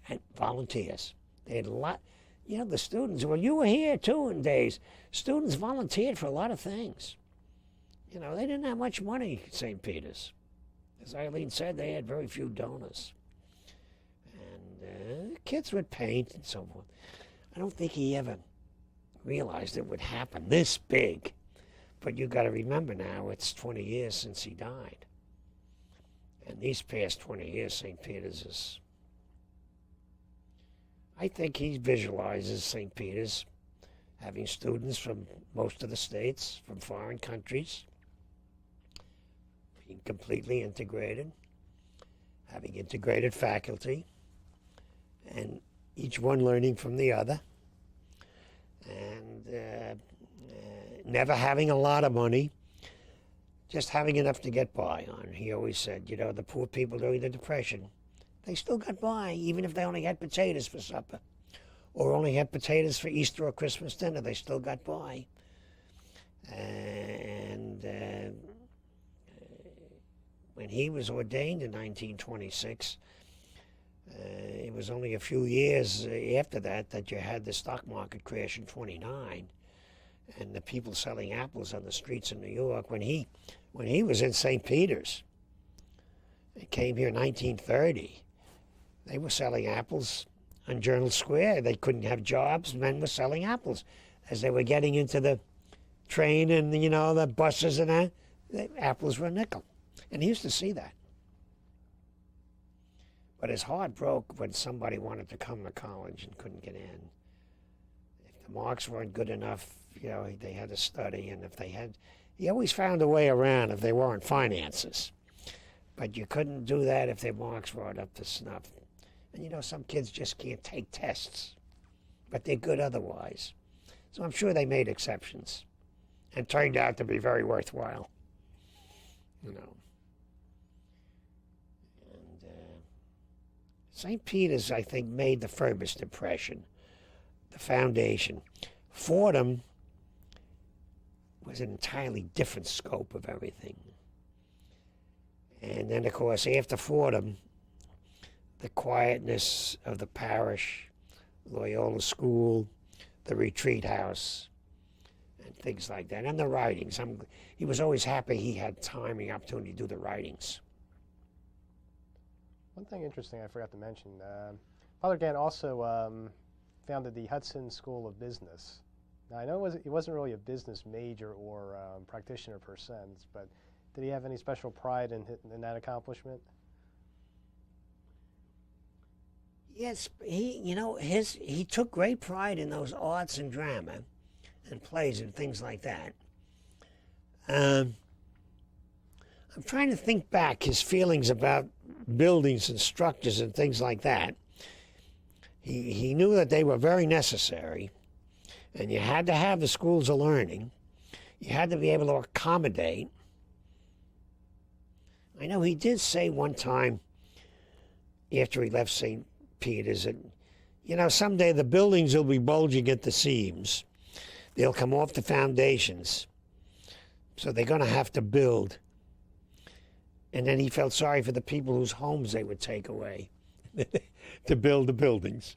and volunteers. They had a lot, the students, well, you were here too in days. Students volunteered for a lot of things. They didn't have much money at St. Peter's. As Eileen said, they had very few donors. And kids would paint and so forth. I don't think he ever realized it would happen this big. But you got to remember now, it's 20 years since he died. And these past 20 years, St. Peter's is... I think he visualizes St. Peter's having students from most of the states, from foreign countries, being completely integrated, having integrated faculty, and each one learning from the other, and never having a lot of money, just having enough to get by on. He always said, the poor people during the Depression, they still got by, even if they only had potatoes for supper, or only had potatoes for Easter or Christmas dinner, they still got by. And when he was ordained in 1926, it was only a few years after that you had the stock market crash in 29. And the people selling apples on the streets in New York, when he was in St. Peter's, he came here in 1930, they were selling apples on Journal Square. They couldn't have jobs. Men were selling apples. As they were getting into the train and, the buses and that, the apples were a nickel. And he used to see that. But his heart broke when somebody wanted to come to college and couldn't get in. If the marks weren't good enough, they had to study, and he always found a way around if they weren't finances. But you couldn't do that if their marks weren't up to snuff. And some kids just can't take tests, but they're good otherwise. So I'm sure they made exceptions and turned out to be very worthwhile. And St. Peter's, I think, made the firmest impression, the foundation. Fordham was an entirely different scope of everything. And then, of course, after Fordham, the quietness of the parish, Loyola School, the retreat house, and things like that, and the writings. He was always happy he had time and opportunity to do the writings. One thing interesting I forgot to mention, Father Gannon also founded the Hudson School of Business. Now, I know he wasn't really a business major or practitioner per se, but did he have any special pride in that accomplishment? Yes, he took great pride in those arts and drama and plays and things like that. I'm trying to think back his feelings about buildings and structures and things like that. He knew that they were very necessary, and you had to have the schools of learning. You had to be able to accommodate. I know he did say one time after he left St. Peter's that, someday the buildings will be bulging at the seams. They'll come off the foundations. So they're going to have to build. And then he felt sorry for the people whose homes they would take away to build the buildings.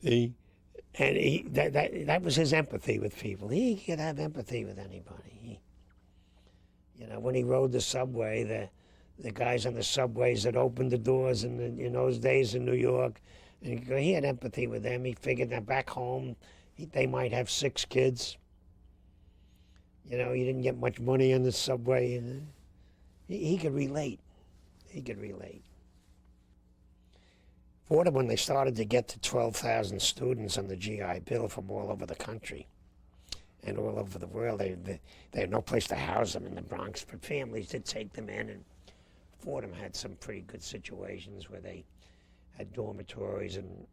That was his empathy with people. He could have empathy with anybody. When he rode the subway, the guys on the subways that opened the doors in those days in New York. And he had empathy with them. He figured that back home, they might have 6 kids. You know, he didn't get much money in the subway. And he could relate. He could relate. Fordham, when they started to get to 12,000 students on the GI Bill from all over the country and all over the world, they had no place to house them in the Bronx, but families did take them in. And Fordham had some pretty good situations where they had dormitories, and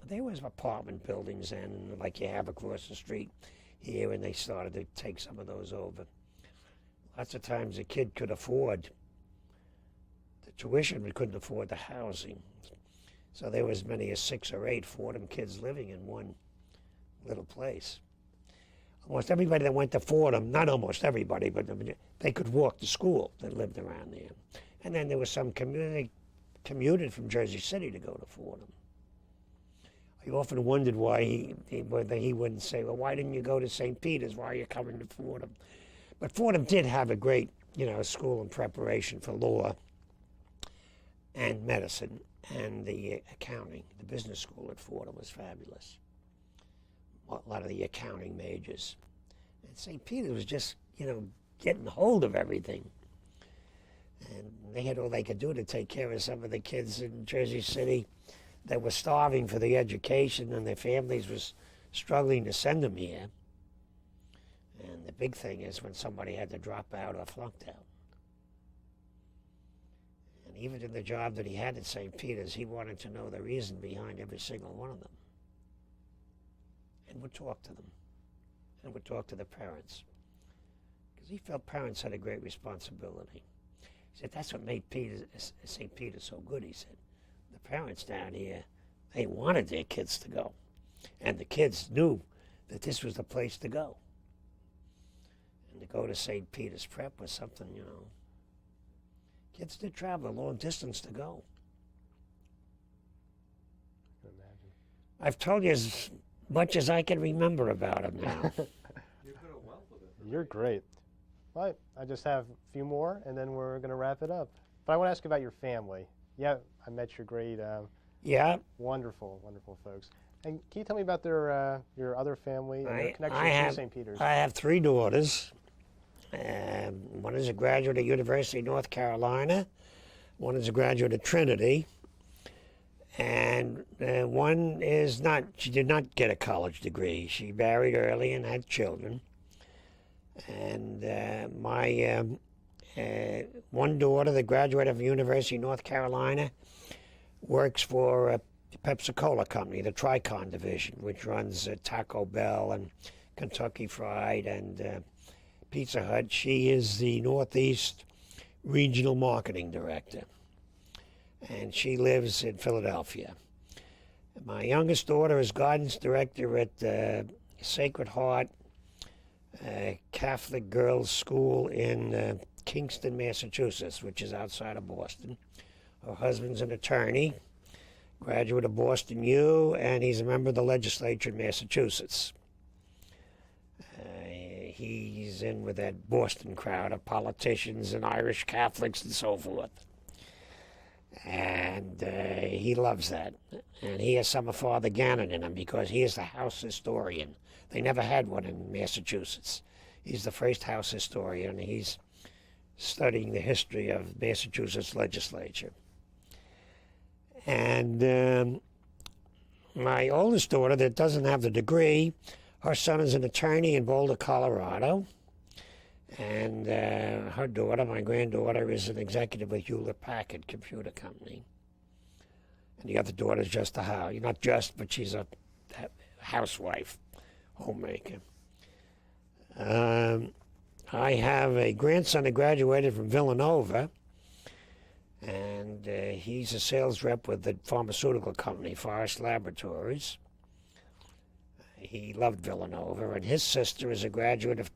there was apartment buildings then, like you have across the street here, and they started to take some of those over. Lots of times a kid could afford the tuition, but couldn't afford the housing. So there was as many as 6 or 8 Fordham kids living in one little place. Almost everybody that went to Fordham, not almost everybody, but they could walk to school that lived around there. And then there was some community commuted from Jersey City to go to Fordham. I often wondered why whether he wouldn't say, well, why didn't you go to St. Peter's? Why are you coming to Fordham? But Fordham did have a great, school in preparation for law and medicine, and the accounting. The business school at Fordham was fabulous. A lot of the accounting majors. And St. Peter's was just, getting hold of everything. And they had all they could do to take care of some of the kids in Jersey City that were starving for the education, and their families was struggling to send them here. And the big thing is when somebody had to drop out or flunked out. And even in the job that he had at St. Peter's, he wanted to know the reason behind every single one of them. And would talk to them. And would talk to the parents. Because he felt parents had a great responsibility. He said, that's what made St. Peter's so good, he said. The parents down here, they wanted their kids to go. And the kids knew that this was the place to go. And to go to St. Peter's Prep was something, Kids did travel a long distance to go. I can imagine. I've told you as much as I can remember about him now. You've got a wealth of information. You're great. Well, I just have a few more, and then we're going to wrap it up. But I want to ask about your family. Yeah, I met your great, Yeah. wonderful, wonderful folks. And can you tell me about your other family and their connection to St. Peter's? I have 3 daughters. One is a graduate of University of North Carolina. One is a graduate of Trinity. And one is not, she did not get a college degree. She married early and had children. And my one daughter, the graduate of University of North Carolina, works for a Pepsi-Cola company, the Tricon division, which runs Taco Bell and Kentucky Fried and Pizza Hut. She is the Northeast Regional Marketing Director, and she lives in Philadelphia. My youngest daughter is Guidance Director at Sacred Heart Catholic Girls' School in Kingston, Massachusetts, which is outside of Boston. Her husband's an attorney, graduate of Boston U, and he's a member of the legislature in Massachusetts. He's in with that Boston crowd of politicians and Irish Catholics and so forth. And he loves that. And he has some of Father Gannon in him because he is the house historian. They never had one in Massachusetts. He's the first house historian. He's studying the history of Massachusetts legislature. And my oldest daughter that doesn't have the degree, her son is an attorney in Boulder, Colorado. And her daughter, my granddaughter, is an executive with Hewlett-Packard Computer Company. And the other daughter is just a house. Not just, but she's a housewife, homemaker. I have a grandson that graduated from Villanova, and he's a sales rep with the pharmaceutical company, Forest Laboratories. He loved Villanova, and his sister is a graduate of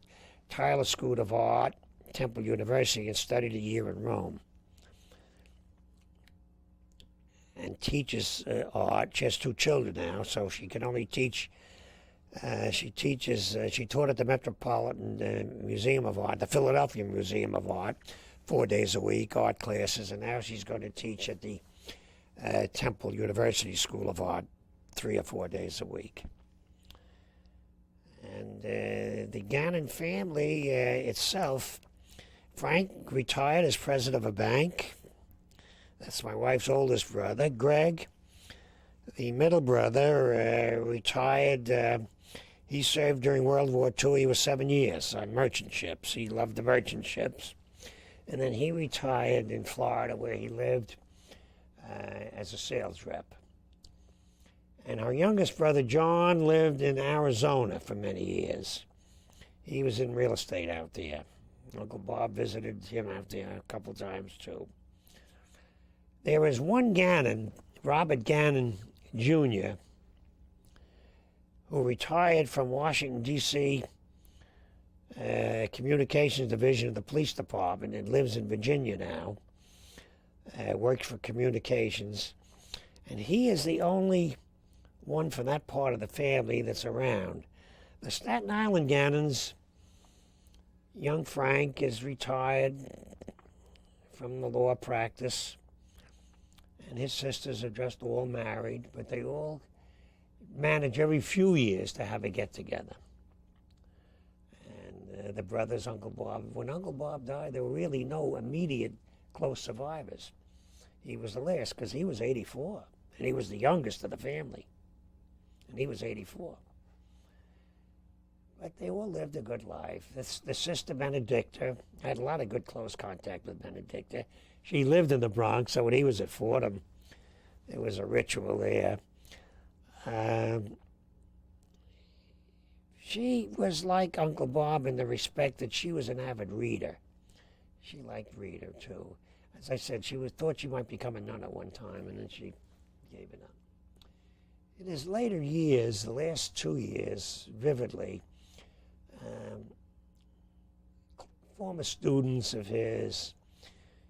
Tyler School of Art, Temple University, and studied a year in Rome. And teaches art. She has 2 children now, so she can only teach. She taught at the Metropolitan Museum of Art, the Philadelphia Museum of Art, 4 days a week, art classes, and now she's going to teach at the Temple University School of Art 3 or 4 days a week. And the Gannon family itself, Frank retired as president of a bank. That's my wife's oldest brother. Greg, the middle brother, retired. He served during World War II. He was 7 years on merchant ships. He loved the merchant ships. And then he retired in Florida, where he lived as a sales rep. And our youngest brother, John, lived in Arizona for many years. He was in real estate out there. Uncle Bob visited him out there a couple times, too. There was one Gannon, Robert Gannon, Jr., who retired from Washington, D.C., Communications Division of the Police Department and lives in Virginia now, works for communications. And he is the only one from that part of the family that's around. The Staten Island Gannons, young Frank is retired from the law practice, and his sisters are just all married, but they all manage every few years to have a get-together. And the brothers, Uncle Bob, when Uncle Bob died, there were really no immediate close survivors. He was the last because he was 84, and he was the youngest of the family, and he was 84. But they all lived a good life. The sister Benedicta, I had a lot of good close contact with Benedicta. She lived in the Bronx, so when he was at Fordham, there was a ritual there. She was like Uncle Bob in the respect that she was an avid reader. She liked reader, too. As I said, thought she might become a nun at one time, and then she gave it up. In his later years, the last 2 years, vividly, former students of his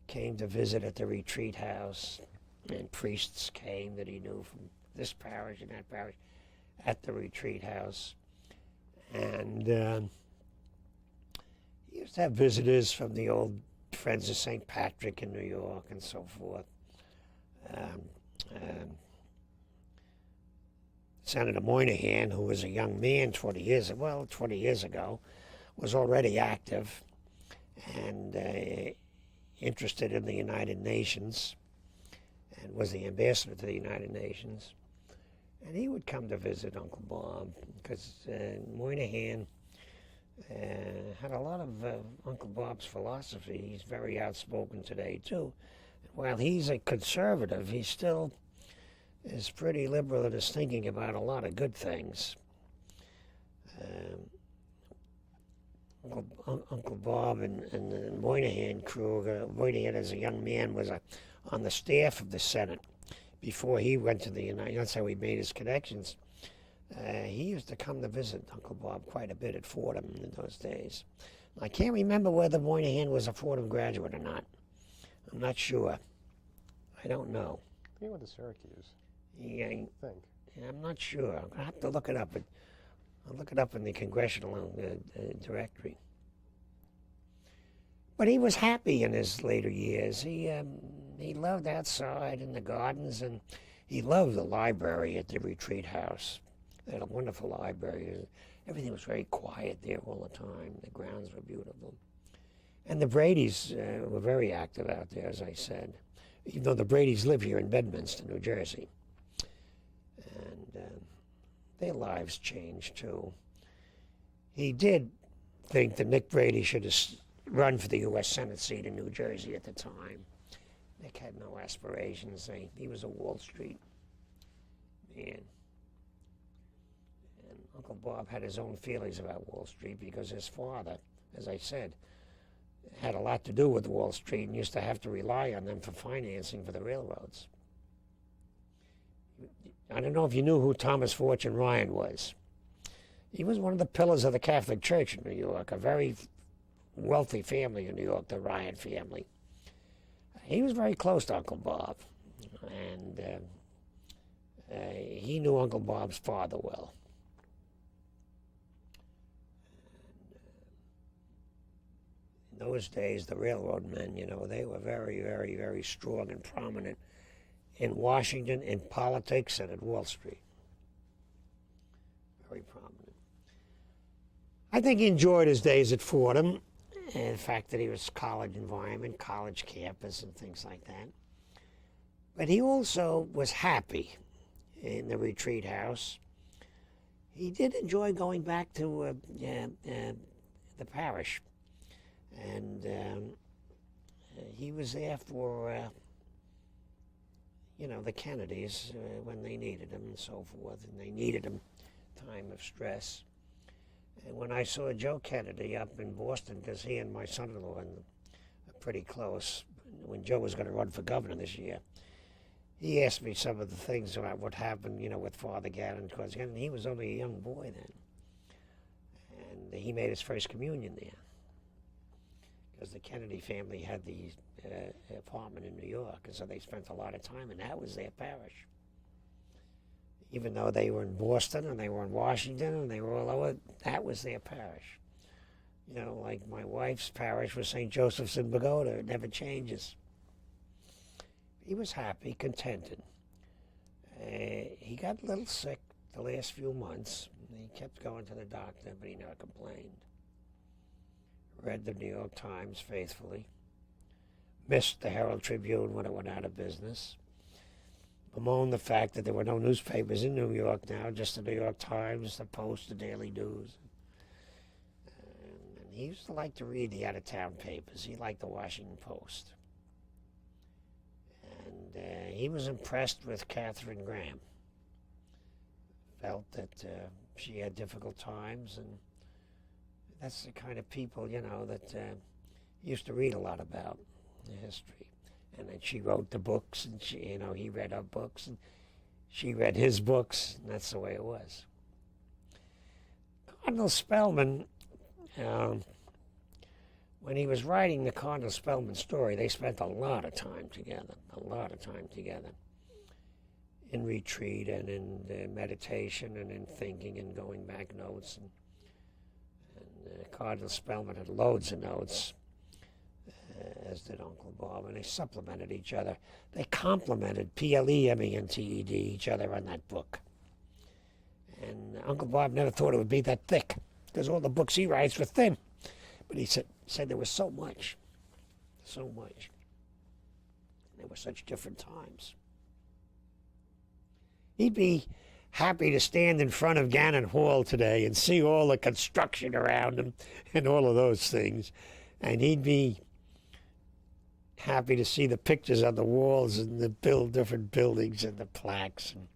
came to visit at the retreat house, and priests came that he knew from this parish and that parish at the retreat house. And he used to have visitors from the old Friends of St. Patrick in New York and so forth. Senator Moynihan, who was a young man 20 years ago, was already active and interested in the United Nations and was the ambassador to the United Nations. And he would come to visit Uncle Bob because Moynihan had a lot of Uncle Bob's philosophy. He's very outspoken today, too. While he's a conservative, he still is pretty liberal in his thinking about a lot of good things. Uncle Bob and the Moynihan crew, Moynihan as a young man was on the staff of the Senate before he went to the United States. That's how he made his connections. He used to come to visit Uncle Bob quite a bit at Fordham in those days. I can't remember whether Moynihan was a Fordham graduate or not. I'm not sure. I don't know. He went to Syracuse. Yeah, I think. I'm not sure. I'm going to have to look it up. I'll look it up in the congressional directory. But he was happy in his later years. He loved outside in the gardens, and he loved the library at the retreat house. They had a wonderful library. Everything was very quiet there all the time. The grounds were beautiful. And the Bradys were very active out there, as I said, even though the Bradys live here in Bedminster, New Jersey. And their lives changed, too. He did think that Nick Brady should have run for the U.S. Senate seat in New Jersey at the time. Nick had no aspirations. He was a Wall Street man. And Uncle Bob had his own feelings about Wall Street because his father, as I said, had a lot to do with Wall Street and used to have to rely on them for financing for the railroads. I don't know if you knew who Thomas Fortune Ryan was. He was one of the pillars of the Catholic Church in New York, a very wealthy family in New York, the Ryan family. He was very close to Uncle Bob, and he knew Uncle Bob's father well. In those days, the railroad men, they were very, very, very strong and prominent in Washington, in politics, and at Wall Street. Very prominent. I think he enjoyed his days at Fordham, and the fact that he was college environment, college campus, and things like that. But he also was happy in the retreat house. He did enjoy going back to the parish, and he was there for the Kennedys when they needed him and so forth, and they needed him time of stress. And when I saw Joe Kennedy up in Boston, because he and my son-in-law are pretty close, when Joe was going to run for governor this year, he asked me some of the things about what happened, with Father Gannon, because he was only a young boy then. And he made his first communion there, because the Kennedy family had the apartment in New York, and so they spent a lot of time, and that was their parish. Even though they were in Boston, and they were in Washington, and they were all over, that was their parish. Like my wife's parish was St. Joseph's in Bogota. It never changes. He was happy, contented. He got a little sick the last few months. He kept going to the doctor, but he never complained. Read the New York Times faithfully. Missed the Herald Tribune when it went out of business. Bemoaned the fact that there were no newspapers in New York now, just the New York Times, the Post, the Daily News. And he used to like to read the out-of-town papers. He liked the Washington Post. And he was impressed with Katharine Graham. Felt that she had difficult times, and that's the kind of people, that he used to read a lot about the history. And then she wrote the books, and he read her books, and she read his books, and that's the way it was. Cardinal Spellman, when he was writing the Cardinal Spellman story, they spent a lot of time together, in retreat and in meditation and in thinking and going back notes. And Cardinal Spellman had loads of notes, as did Uncle Bob, and they supplemented each other. They complemented, P-L-E-M-E-N-T-E-D, each other on that book. And Uncle Bob never thought it would be that thick, because all the books he writes were thin. But he said there was so much. There were such different times. He'd be happy to stand in front of Gannon Hall today and see all the construction around him and all of those things. And he'd be happy to see the pictures on the walls and the different buildings and the plaques. And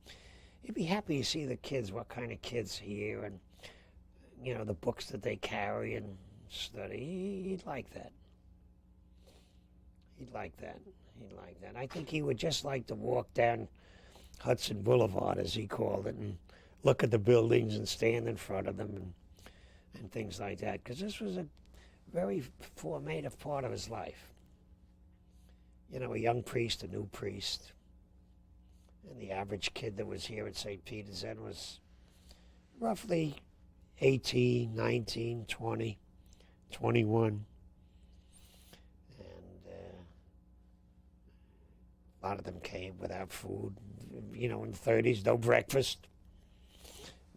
he'd be happy to see the kids, what kind of kids here, and the books that they carry and study. He'd like that. I think he would just like to walk down Hudson Boulevard, as he called it, and look at the buildings and stand in front of them and things like that, because this was a very formative part of his life. A young priest, a new priest. And the average kid that was here at St. Peter's then was roughly 18, 19, 20, 21. And a lot of them came without food. In the 30s, no breakfast.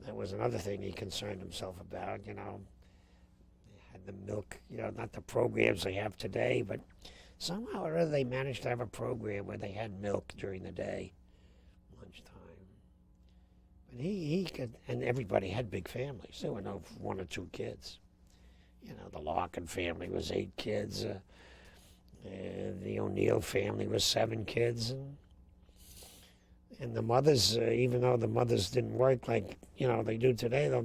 That was another thing he concerned himself about, They had the milk, not the programs they have today, but somehow or other they managed to have a program where they had milk during the day, lunchtime. But he could, and everybody had big families. There were no one or two kids. The Larkin family was 8 kids. The O'Neill family was 7 kids. And the mothers, even though the mothers didn't work like, they do today, the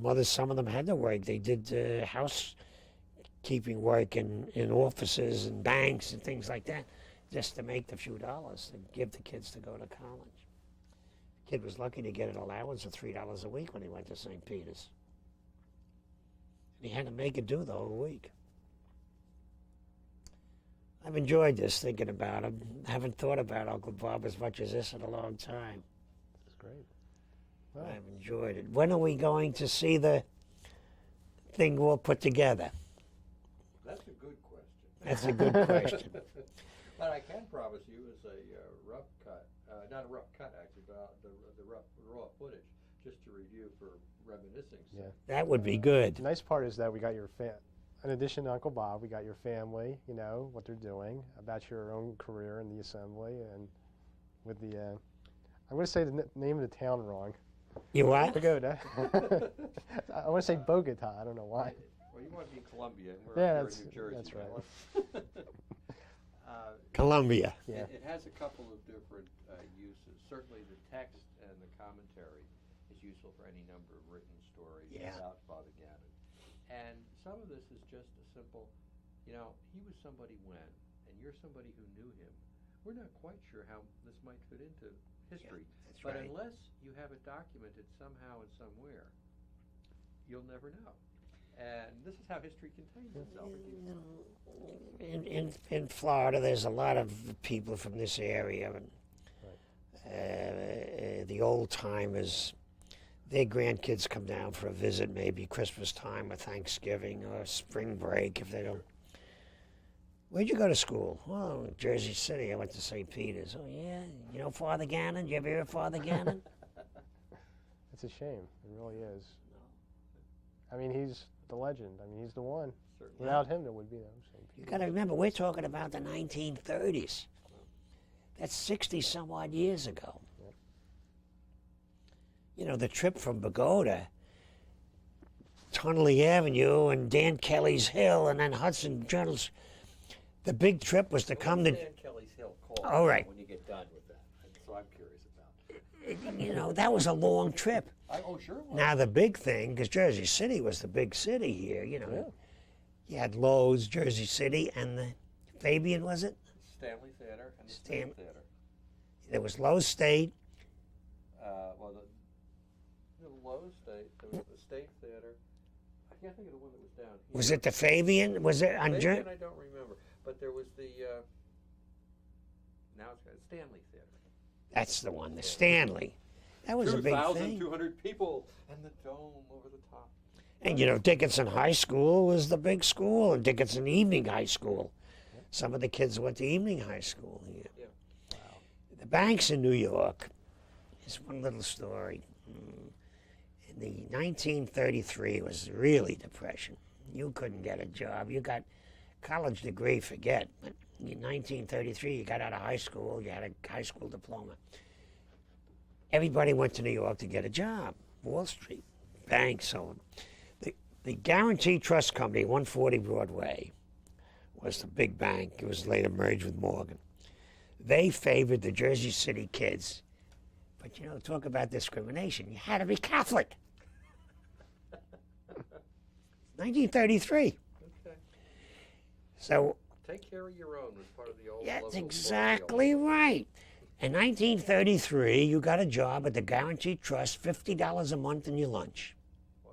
mothers, some of them had to work. They did housekeeping work in offices and banks and things like that, just to make the few dollars to give the kids to go to college. The kid was lucky to get an allowance of $3 a week when he went to St. Peter's. And he had to make it do the whole week. I've enjoyed this, thinking about him. I haven't thought about Uncle Bob as much as this in a long time. That's great. Wow. I've enjoyed it. When are we going to see the thing all put together? That's a good That's a good question. What I can promise you is a rough cut, not a rough cut actually, but the rough raw footage, just to review for reminiscing. Yeah. That would be good. The nice part is that we got your in addition to Uncle Bob, we got your family, you know, what they're doing, about your own career in the assembly, and with the, I'm going to say the name of the town wrong. You what? Pagoda. I want to say Bogota, I don't know why. Well, you want to be in Columbia, and we're Yeah, here in New Jersey. that's right. Columbia. Yeah. It has a couple of different uses. Certainly the text and the commentary is useful for any number of written stories about Father Gannon. And some of this is just a simple, you know, he was somebody when, and you're somebody who knew him. We're not quite sure how this might fit into history. That's but right. unless you have it documented somehow and somewhere, you'll never know. And this is how history contains itself. In Florida, there's a lot of people from this area, and the old timers, their grandkids come down for a visit, maybe Christmas time or Thanksgiving or spring break if they don't. Where'd you go to school? Oh, Jersey City. I went to St. Peter's. Oh, yeah? You know Father Gannon? You ever hear of Father Gannon? It's a shame. It really is. I mean, he's the legend. I mean, he's the one. Certainly. Without him, there would be no St. You Peter's. got to remember, we're talking about the 1930s. That's 60-some-odd years ago. Yep. You know, the trip from Pagoda, Tunnelly Avenue, and Dan Kelly's Hill, and then Hudson Journals. The big trip was to come to... Dan Kelly's Hill call All right. when you get done with that. And so I'm curious about. You know, that was a long trip. Oh, sure it was. Now, the big thing, because Jersey City was the big city here, you know. Yeah. You had Lowe's, Jersey City, and the Fabian, was it? Stanley Theater and the State Theater. There was Lowe's State. Well, the Lowe's State, there was the State Theater. I can't think of the one that was down here. Was it the Fabian? Was it on Fabian, I don't remember. But there was the, now it's got Stanley Theater. That's the one, the Stanley. That was a big thing. 2,200 people and the dome over the top. And, you know, Dickinson High School was the big school, and Dickinson Evening High School. Some of the kids went to evening high school here. Yeah. Wow. The banks in New York, is one little story. In the 1933 was really depression. You couldn't get a job. You got college degree, forget. But in 1933, you got out of high school, you had a high school diploma. Everybody went to New York to get a job. Wall Street, banks, so on. The Guarantee Trust Company, 140 Broadway, was the big bank. It was later merged with Morgan. They favored the Jersey City kids. But, you know, talk about discrimination. You had to be Catholic. 1933. Okay. So Take care of your own was part of the old that's local exactly right. In 1933, you got a job at the Guarantee Trust, $50 a month in your lunch. Wow.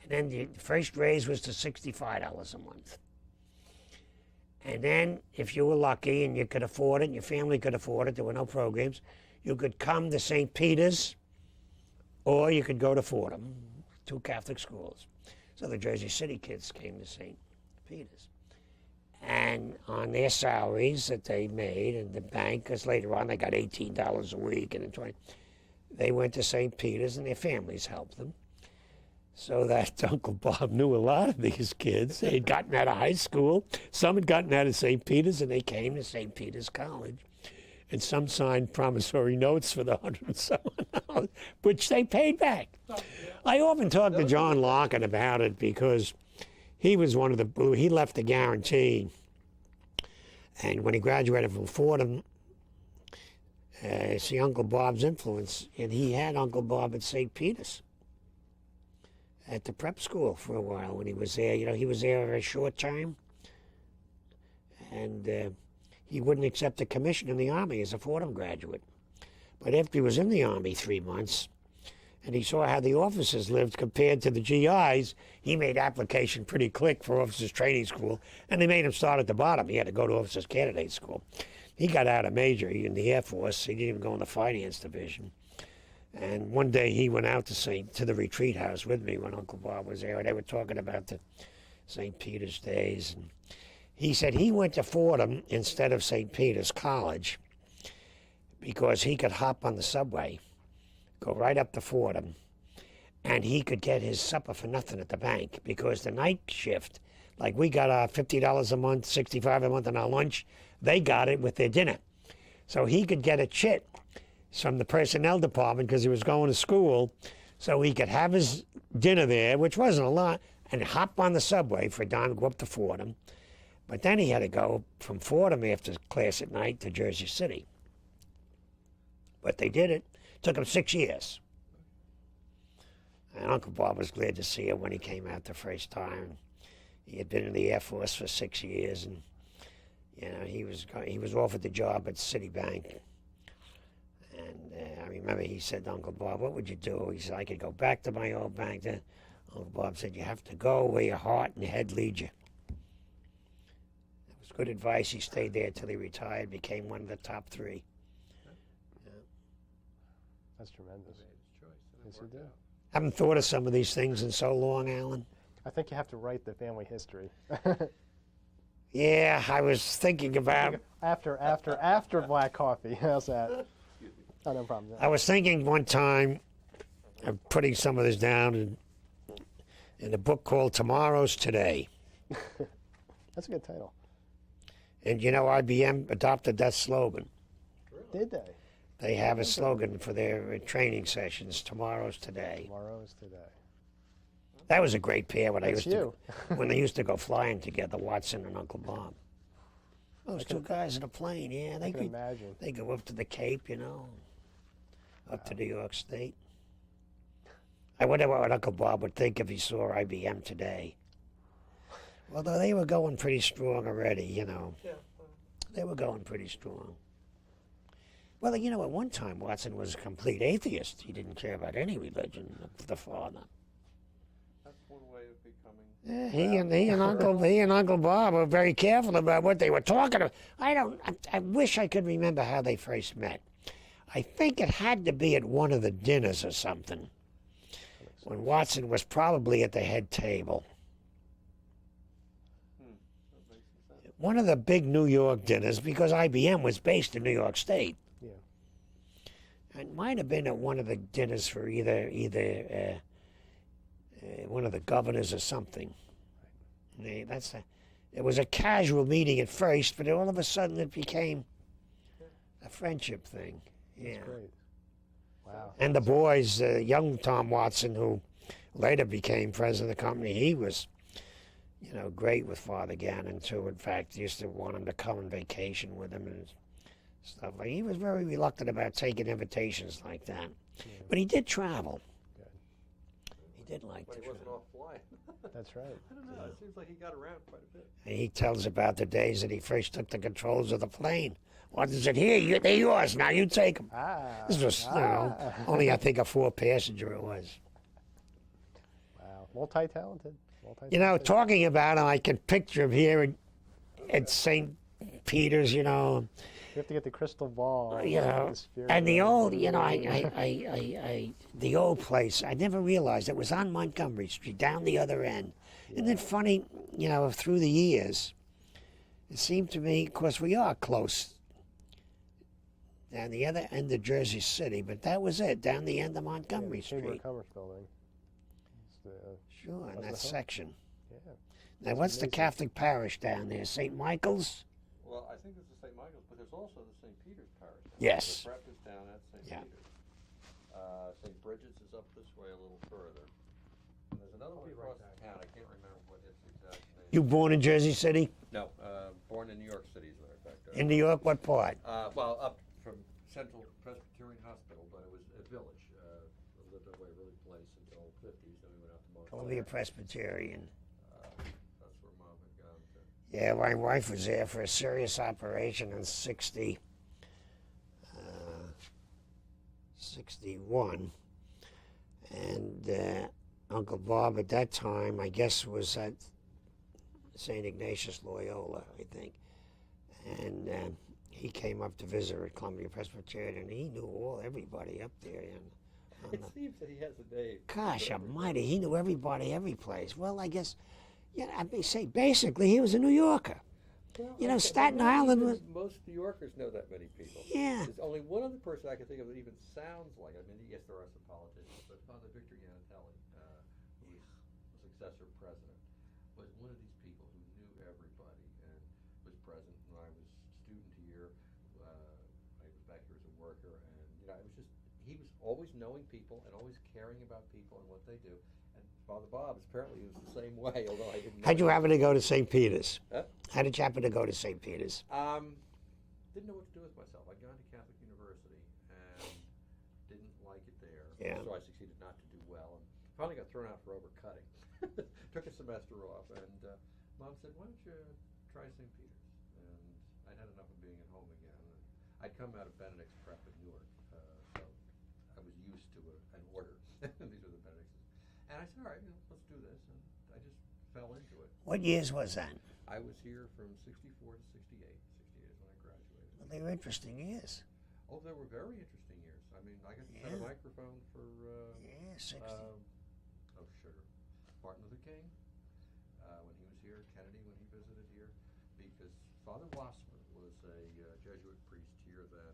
And then the first raise was to $65 a month. And then, if you were lucky and you could afford it, and your family could afford it, there were no programs, you could come to St. Peter's, or you could go to Fordham, two Catholic schools. So the Jersey City kids came to St. Peter's. And on their salaries that they made in the bank, because later on they got $18 a week and then 20, they went to St. Peter's and their families helped them. So that Uncle Bob knew a lot of these kids. They had gotten out of high school. Some had gotten out of St. Peter's, and they came to St. Peter's College. And some signed promissory notes for the $100 and so on, which they paid back. I often talk to John Larkin about it because he was one of the, he left the Guarantee. And when he graduated from Fordham, see Uncle Bob's influence, and he had Uncle Bob at St. Peter's at the prep school for a while when he was there. You know, he was there a short time, and he wouldn't accept a commission in the Army as a Fordham graduate. But after he was in the Army 3 months, and he saw how the officers lived compared to the GIs, he made application pretty quick for officers training school, and they made him start at the bottom. He had to go to officers candidate school. He got out a major in the Air Force. He didn't even go in the finance division. And one day he went out to the retreat house with me when Uncle Bob was there, and they were talking about the St. Peter's days. And He said he went to Fordham instead of St. Peter's College because he could hop on the subway, go right up to Fordham, and he could get his supper for nothing at the bank because the night shift, like we got our $50 a month, $65 a month on our lunch, they got it with their dinner. So he could get a chit from the personnel department because he was going to school, so he could have his dinner there, which wasn't a lot, and hop on the subway for Don to go up to Fordham. But then he had to go from Fordham after class at night to Jersey City. But they did it. Took him 6 years. And Uncle Bob was glad to see him when he came out the first time. He had been in the Air Force for 6 years, and he was offered the job at Citibank. And I remember he said to Uncle Bob, "What would you do?" He said, "I could go back to my old bank." Then Uncle Bob said, "You have to go where your heart and head lead you." It was good advice. He stayed there till he retired, became one of the top 3. Yeah. That's tremendous. Yes, you do. Haven't thought of some of these things in so long, Alan. I think you have to write the family history. Yeah, I was thinking about. After black coffee. How's that? Oh, no problem. I was thinking one time of putting some of this down in a book called Tomorrow's Today. That's a good title. And IBM adopted that slogan. Did they? They have a slogan for their training sessions, Tomorrow's Today. Tomorrow's today. That was a great pair when That's you. when they used to go flying together, Watson and Uncle Bob. Those two guys in a plane, yeah, I can imagine. they go up to the Cape, up to New York State. I wonder what Uncle Bob would think if he saw IBM today. Although they were going pretty strong already, Yeah. They were going pretty strong. Well, at one time Watson was a complete atheist. He didn't care about any religion, the father. That's one way of becoming. Yeah, he and Uncle Bob were very careful about what they were talking about. I wish I could remember how they first met. I think it had to be at one of the dinners or something, when Watson was probably at the head table. That makes some sense. One of the big New York dinners, because IBM was based in New York State. Yeah. It might have been at one of the dinners for either one of the governors or something. It was a casual meeting at first, but all of a sudden it became a friendship thing. Yeah. That's great. Wow. And the boys, young Tom Watson, who later became president of the company, he was, great with Father Gannon too. In fact, he used to want him to come on vacation with him and stuff. Like he was very reluctant about taking invitations like that, but he did travel. He did like But to he wasn't travel. off flying. That's right. I don't know. It seems like he got around quite a bit. And he tells about the days that he first took the controls of the plane. Watson said, "Here, they're yours. Now you take them." This was, only I think a 4-passenger it was. Wow. Multi-talented. Talking about him, I can picture him here at St. Peter's, You have to get the crystal ball. The spirit and the of- old, the old place. I never realized it was on Montgomery Street, down the other end. Isn't it funny, through the years, it seemed to me, of course, we are close, down the other end of Jersey City, but that was it, down the end of Montgomery the Chamber Street. of Commerce building. It's the, Sure, in was that the home. section. yeah. Now, what's the Catholic parish down there? St. Michael's? Well, I think it's the St. Michael's, but there's also the St. Peter's Parish. Yes. The prep is down at St. Yeah. Peter's. St. Bridget's is up this way a little further. And there's another one across the town. I can't remember what its exact name. You born in Jersey City? No, born in New York City, as a matter of fact. In New York, what part? Well, up from Central Presbyterian Hospital, but it was a village. We lived at Waverly Place until the 50s, then we went out to Montclair. Columbia Presbyterian. That's where Mom had gone to. Yeah, my wife was there for a serious operation in 61. And Uncle Bob at that time, I guess, was at St. Ignatius Loyola, I think. And he came up to visit at Columbia Presbyterian, and he knew everybody up there. It seems that he has a name. Gosh almighty, he knew everybody, every place. Well, I guess, I may say, basically, he was a New Yorker. Well, You know, I- Staten not Island even was. Most New Yorkers know that many people. Yeah. There's only one other person I can think of that even sounds like. I mean, yes, there are some politicians, but Father Victor Yanatelli, who was the successor president, was one of these people who knew everybody and was present when I was student here. I was back here as a worker, and it was just he was always knowing people and always caring about people and what they do. And Father Bob apparently was the same way, although I didn't know. How'd you happen to go to St. Peter's? Huh? How did you happen to go to St. Peter's? Didn't know what to do with myself. I'd gone to Catholic University and didn't like it there. Yeah. So I succeeded not to do well, and finally got thrown out for overcutting. Took a semester off, and Mom said, "Why don't you try St. Peter's?" And I'd had enough of being at home again. And I'd come out of Benedict's prep in Newark, so I was used to an order. These are the Benedicts. And I said, "All right, let's do this." And I just fell into it. What years was that? I was here from '64 to '68. '68 is when I graduated. Well, they were interesting years. Oh, they were very interesting years. I mean, I got to set a microphone for Yeah, 60. sugar, Martin Luther King when he was here, Kennedy when he visited here, because Father Wasser was a Jesuit priest here then,